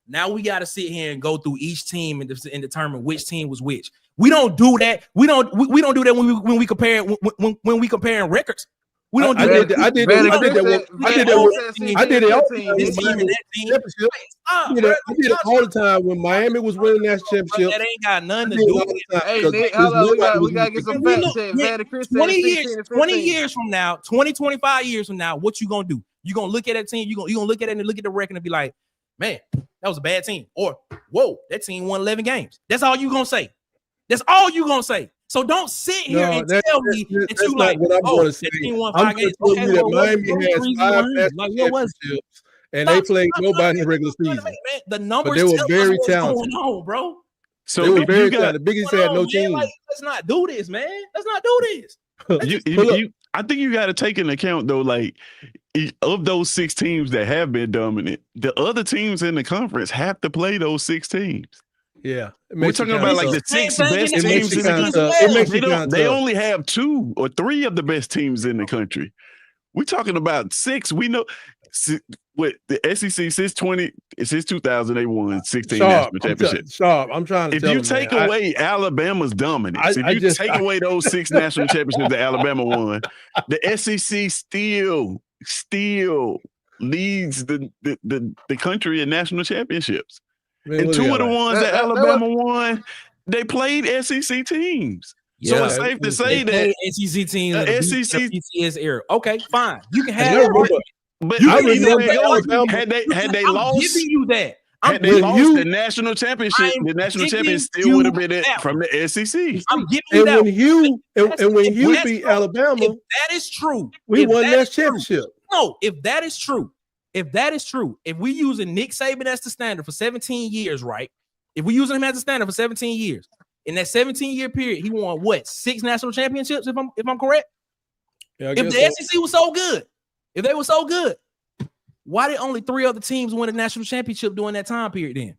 Now we got to sit here and go through each team and determine which team was which. We don't do that. We don't do that when we compare when we comparing records. We don't do that. I did it all the time when Miami was winning national championship. That ain't got nothing to do with it. Hey, Nick, we gotta get some facts. 20 years from now, 25 years from now, what you gonna do? You gonna look at that team, you gonna look at it and look at the record and be like, man, that was a bad team. Or whoa, that team won 11 games. That's all you gonna say. That's all you gonna say. So don't sit here and tell me that you like, oh, that team won 5 games. Okay, well, Miami has 5 national championships, and they played nobody in regular season. The numbers, but they were very talented, going on, bro. So they were very talented. The biggest had no team. Like, let's not do this, man. Let's not do this. I think you got to take into account though, like of those 6 teams that have been dominant, the other teams in the conference have to play those 6 teams. Yeah, we're talking about like the 6 best teams in the country. They only have 2 or 3 of the best teams in the country. We're talking about 6. We know what the SEC since 2000 they won 16 national championships. I'm trying to. If you take away Alabama's dominance, if you take away those 6 national championships that Alabama won, the SEC still leads the country in national championships. Man, and 2 of the ones that Alabama won, they played SEC teams. Yeah, so it's safe to say that SEC teams, SEC BCS era. Okay, fine. You can have it. But had they lost, I'm giving you that. Had they lost the national championship, the national champion still would have been it from the SEC. I'm giving you that. When Hugh beat Alabama, if that is true, we won that championship. No, if that is true, if we using Nick Saban as the standard for 17 years, right? If we using him as the standard for 17 years, in that 17-year period, he won what 6 national championships? If I'm correct. Yeah, if the SEC was so good, if they were so good, why did only 3 other teams win a national championship during that time period? Then,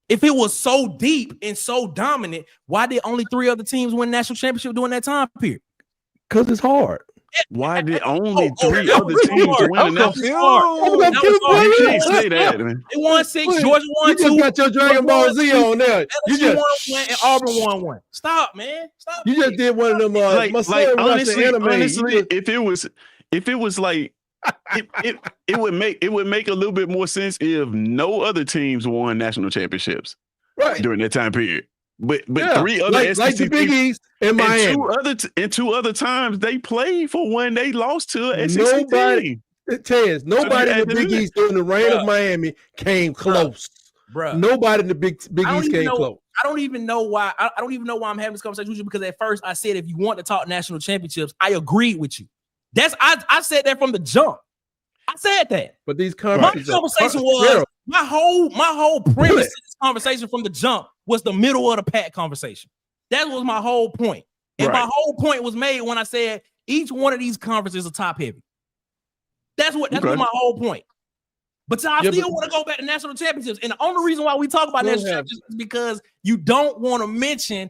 if it was so deep and so dominant, why did only 3 other teams win a national championship during that time period? Because it's hard. why did only Oh, 3 that other was teams hard. win I'm the national? confused. That was hard. You can't say that, man. They won 6. Georgia You won 2. just got your Dragon Ball Z on there. You LSU won just 1 and Auburn won 1. Stop, man. Stop. you just did one of them. Like honestly, anime. if it was like it would make a little bit more sense if no other teams won national championships right during that time period. But yeah, 3 other like the Big teams, East and Miami. and 2 other times they played for one, they lost to an SEC Nobody- team. Tez, nobody in the Big East during the reign of Miami came close. Bro. Nobody in the Big East came close. I don't even know why. I don't even know why I'm having this conversation with you, because at first I said if you want to talk national championships, I agreed with you. I said that from the jump. I said that. But these My conversations conversation was my whole premise of this conversation from the jump was the middle of the pack conversation. That was my whole point. And my whole point was made when I said each one of these conferences are top heavy. That's what my whole point. But I still want to go back to national championships. And the only reason why we talk about national championships is because you don't want to mention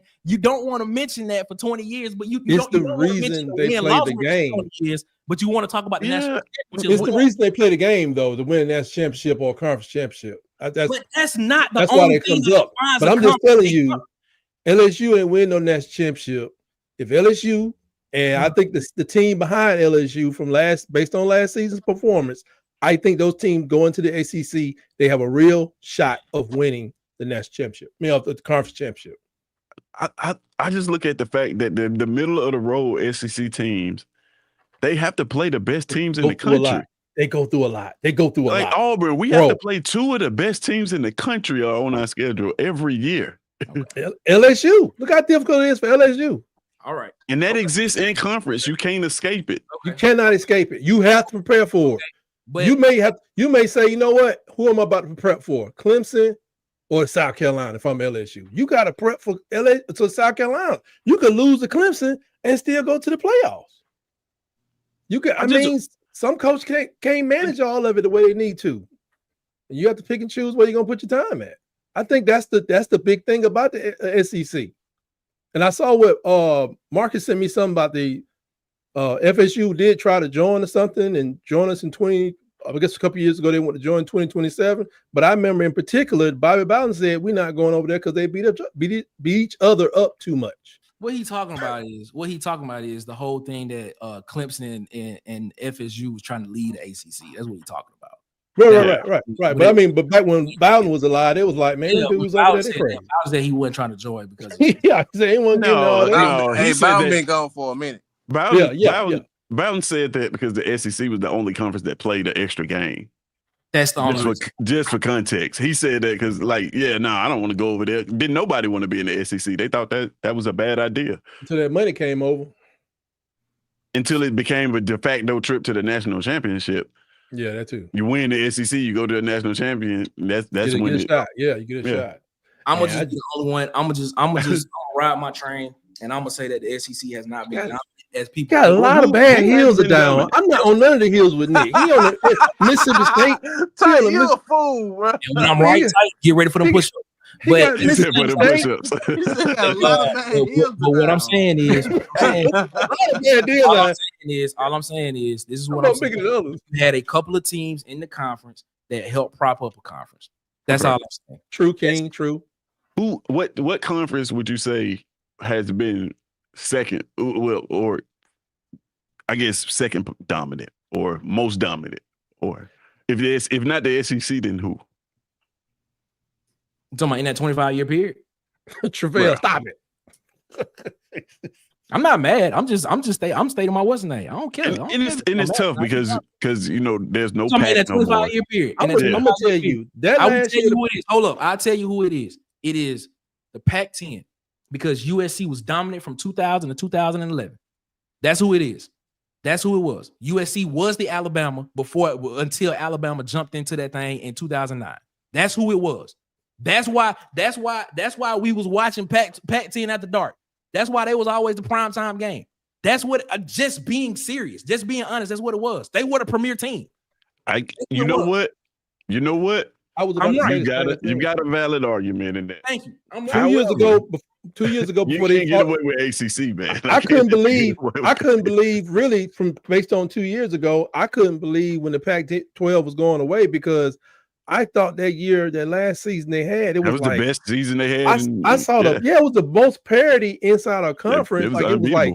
that for 20 years, but you it's don't the reason they play the game. Years, but you want to talk about the national championships. It's the reason they play the game, though, to win a national championship or a conference championship. But that's not the that's only why that comes up. But I'm just telling you, LSU ain't win no national championship. If LSU, and I think the team behind LSU based on last season's performance, I think those teams going to the ACC, they have a real shot of winning the national championship. Of the conference championship. I just look at the fact that the middle of the road SEC teams, they have to play the best teams in the country. They go through a lot. Like Auburn, we have to play 2 of the best teams in the country on our schedule every year. LSU, look how difficult it is for LSU. All right. And that exists in conference. You can't escape it. Okay. You cannot escape it. You have to prepare for it. But you may say, you know what? Who am I about to prep for? Clemson or South Carolina if I'm LSU? You got to prep for South Carolina. You could lose to Clemson and still go to the playoffs. Some coach can't manage all of it the way they need to. You have to pick and choose where you're gonna put your time at. I think that's the big thing about the SEC. And I saw what Marcus sent me something about the FSU did try to join or something and join us in a couple of years ago they want to join 2027. But I remember in particular, Bobby Bowden said we're not going over there because they beat each other up too much. What he talking about is the whole thing that Clemson and FSU was trying to lead the ACC. That's what he's talking about. Right. But back when Bowden was alive, it was like, man, this dude's over there crazy. I was that he wasn't trying to join because yeah, he wasn't getting all that. Hey, Bowden been gone for a minute. Bowden said that because the SEC was the only conference that played an extra game. That's the only just for context. He said that because, I don't want to go over there. Didn't nobody want to be in the SEC? They thought that was a bad idea until that money came over. Until it became a de facto trip to the national championship. Yeah, that too. You win the SEC, you go to the national champion. That's when you get a shot. Yeah, you get a shot. I'm gonna just be the only one. I'm gonna ride my train, and I'm gonna say that the SEC has not been dominant as people. Got a lot of bad heels are down. I'm not on none of the heels with Nick. He on the Mississippi State. You're a fool, bro. And when I'm right tight, get ready for them push-ups. But what I'm saying is, all I'm saying is, this is what I'm saying. You had a couple of teams in the conference that helped prop up a conference. That's all I'm saying. True, King. True. What conference would you say has been second, or I guess second dominant, or most dominant, or if not the SEC, then who? You talking about in that 25-year period? Travail, stop it. I'm not mad. I'm stating my what's name. I don't care. It's tough because there's no pack in that 25-year period. I'm gonna tell you that. I will tell you who it is. Hold up. I'll tell you who it is. It is the Pac-10 because USC was dominant from 2000 to 2011. That's who it is. That's who it was. USC was the Alabama until Alabama jumped into that thing in 2009. That's who it was. That's why we was watching Pac-10 after dark. That's why they was always the primetime game. That's what, just being serious, just being honest, that's what it was. They were the premier team. You know what? I was about to say you got a valid argument in that. Thank you. I'm 2 years ago. 2 years ago, You before can't they get fought, away with ACC, man. I couldn't believe. I couldn't believe really from based on 2 years ago. I couldn't believe when the Pac-12 was going away because I thought that last season they had, it was the best season they had. I saw it was the most parity inside our conference. It was it was like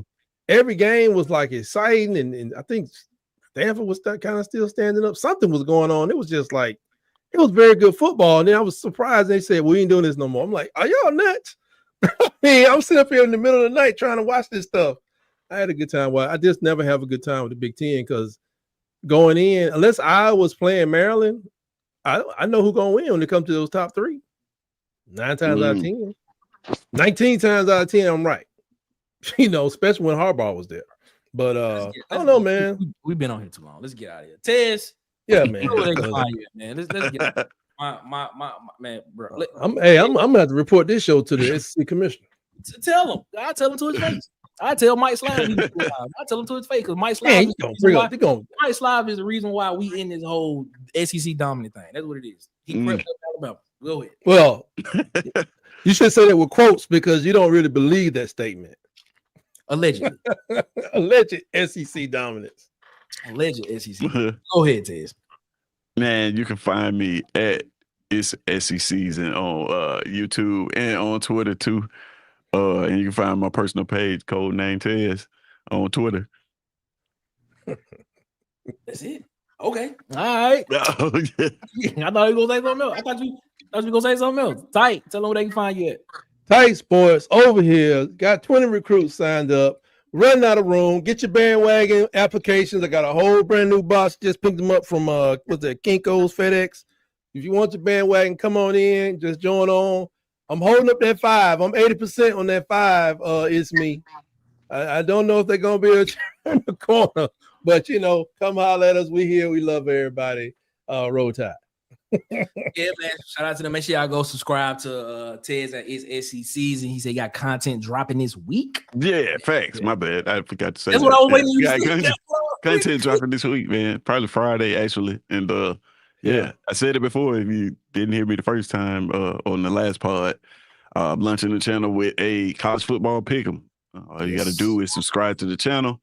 every game was like exciting, and I think Stanford was kind of still standing up. Something was going on. It was just like it was very good football. And then I was surprised they said we ain't doing this no more. I'm like, are y'all nuts? I mean, I'm sitting up here in the middle of the night trying to watch this stuff. I had a good time. Well, I just never have a good time with the Big Ten because going in, unless I was playing Maryland, I know who's going to win when it comes to those top three. 9 times out of 10. 19 times out of 10, I'm right. Especially when Harbaugh was there. But I don't know, man. We've been on here too long. Let's get out of here. Tez. Yeah, man. Let's get out. My man, bro. I'm gonna have to report this show to the SEC commissioner. Tell him. I tell him to his face. I tell Mike Slav. I tell him to his face because Mike Slav. Mike Slav is the reason why we in this whole SEC dominant thing. That's what it is. He crept up Alabama. Go ahead. Well, you should say that with quotes because you don't really believe that statement. Allegedly. Alleged SEC dominance. Alleged SEC. Go ahead, Tez. Man, you can find me at It's SEC Season on YouTube and on Twitter too. And you can find my personal page, Codename Tez, on Twitter. That's it. Okay. All right. I thought you were gonna say something else. I thought you were gonna say something else. Tight. Tell them where they can find you at. Tight Sports over here. Got 20 recruits signed up. Running out of room. Get your bandwagon applications. I got a whole brand new box. Just picked them up from Kinko's, FedEx. If you want your bandwagon, come on in. Just join on. I'm holding up that 5. I'm 80% on that 5. It's me. I don't know if they're gonna be able to turn the corner, but come holler at us. We here. We love everybody. Roll Tide. Yeah, man. Shout out to them. Make sure y'all go subscribe to Tez at It's SEC Season. He said he got content dropping this week. Yeah, facts. My bad. I forgot to say that's what I was waiting to say. Content dropping this week, man. Probably Friday, actually. And yeah, I said it before. If you didn't hear me the first time on the last pod, I'm launching the channel with a college football pick'em. All you got to do is subscribe to the channel.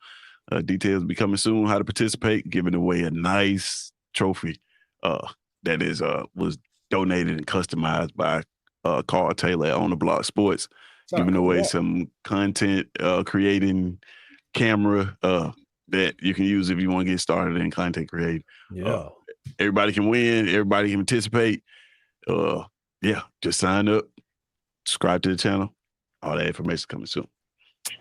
Details will be coming soon. How to participate? Giving away a nice trophy. That was donated and customized by Carl Taylor at On the Block Sports, giving away some content creating camera that you can use if you want to get started in content creating. Yeah, everybody can win. Everybody can participate. Just sign up, subscribe to the channel. All that information coming soon.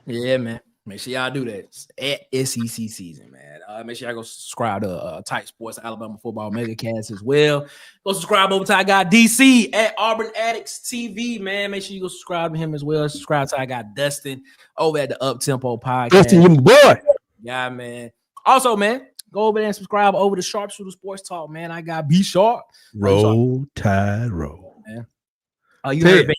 Yeah, man. Make sure y'all do that. It's at SEC Season, man. Make sure y'all go subscribe to Tight Sports Alabama Football Megacast as well. Go subscribe over to I Got DC at Auburn Addicts TV, man. Make sure you go subscribe to him as well. Subscribe to I Got Dustin over at the Uptempo Podcast. Dustin, you boy. Yeah, man. Also, man, go over there and subscribe over to Sharpshooter Sports Talk, man. I got B Sharp. Roll Tide Roll. Man. You heard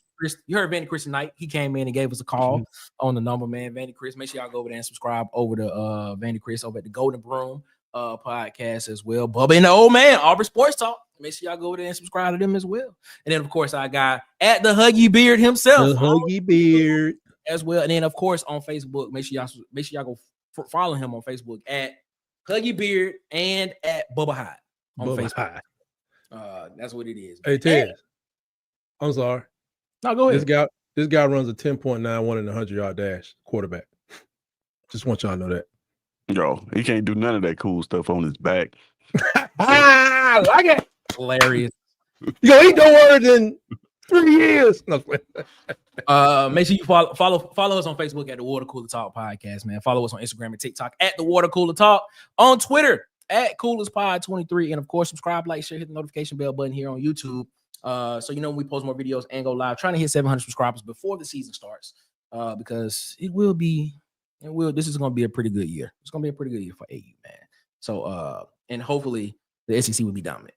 Vandy Chris tonight. He came in and gave us a call on the number, man. Vandy Chris, make sure y'all go over there and subscribe over to Vandy Chris over at the Golden Broom podcast as well. Bubba and the old man, Auburn Sports Talk. Make sure y'all go over there and subscribe to them as well. And then, of course, I got at the Huggy Beard himself. The Huggy Beard as well. And then, of course, on Facebook, make sure y'all go follow him on Facebook at Huggy Beard and at Bubba High on Facebook. That's what it is. Hey, Ted. I'm sorry. No, go ahead. This guy runs a 10.91 in the 100-yard dash quarterback. Just want y'all to know that. Yo, he can't do none of that cool stuff on his back. I like it. Hilarious. You gonna eat no word in 3 years. No. Make sure you follow us on Facebook at the Water Cooler Talk Podcast, man. Follow us on Instagram and TikTok at the Water Cooler Talk. On Twitter at CoolersPod23. And of course, subscribe, like, share, hit the notification bell button here on YouTube. So when we post more videos and go live, trying to hit 700 subscribers before the season starts, because this is going to be a pretty good year. It's going to be a pretty good year for AU, man. So and hopefully the SEC will be dominant.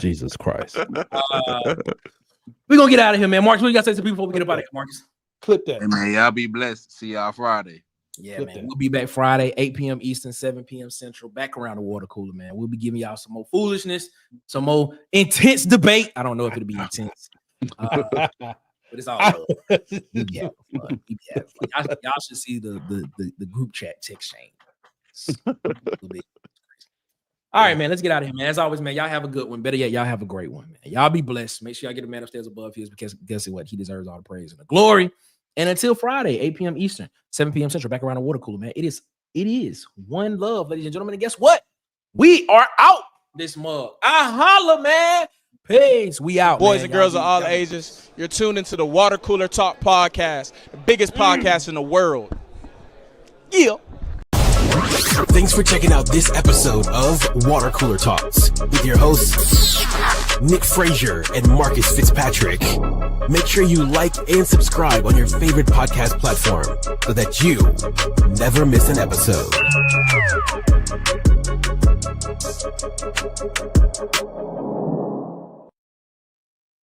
Jesus Christ. We're gonna get out of here, man. Marcus, what you got to say to people before we get up out of here, Marcus? Clip that. Hey, man, y'all be blessed. See y'all Friday. Yeah, man. We'll be back Friday, 8 p.m. Eastern, 7 p.m. Central, back around the water cooler, man. We'll be giving y'all some more foolishness, some more intense debate. I don't know if it'll be intense. But it's all love. Yeah, y'all should see the group chat text chain. All right, man. Let's get out of here, man. As always, man, y'all have a good one. Better yet, y'all have a great one, man. Y'all be blessed. Make sure y'all get a man upstairs above his, because guess what? He deserves all the praise and the glory. And until Friday, 8 p.m. Eastern, 7 p.m. Central, back around the water cooler, man. It is one love, ladies and gentlemen. And guess what? We are out this mug. I holla, man. Peace. We out, boys man. And girls of all ages. You're tuned into the Water Cooler Talk podcast, the biggest podcast in the world. Yeah. Thanks for checking out this episode of Water Cooler Talks with your hosts, Nick Frazier and Marcus Fitzpatrick. Make sure you like and subscribe on your favorite podcast platform so that you never miss an episode.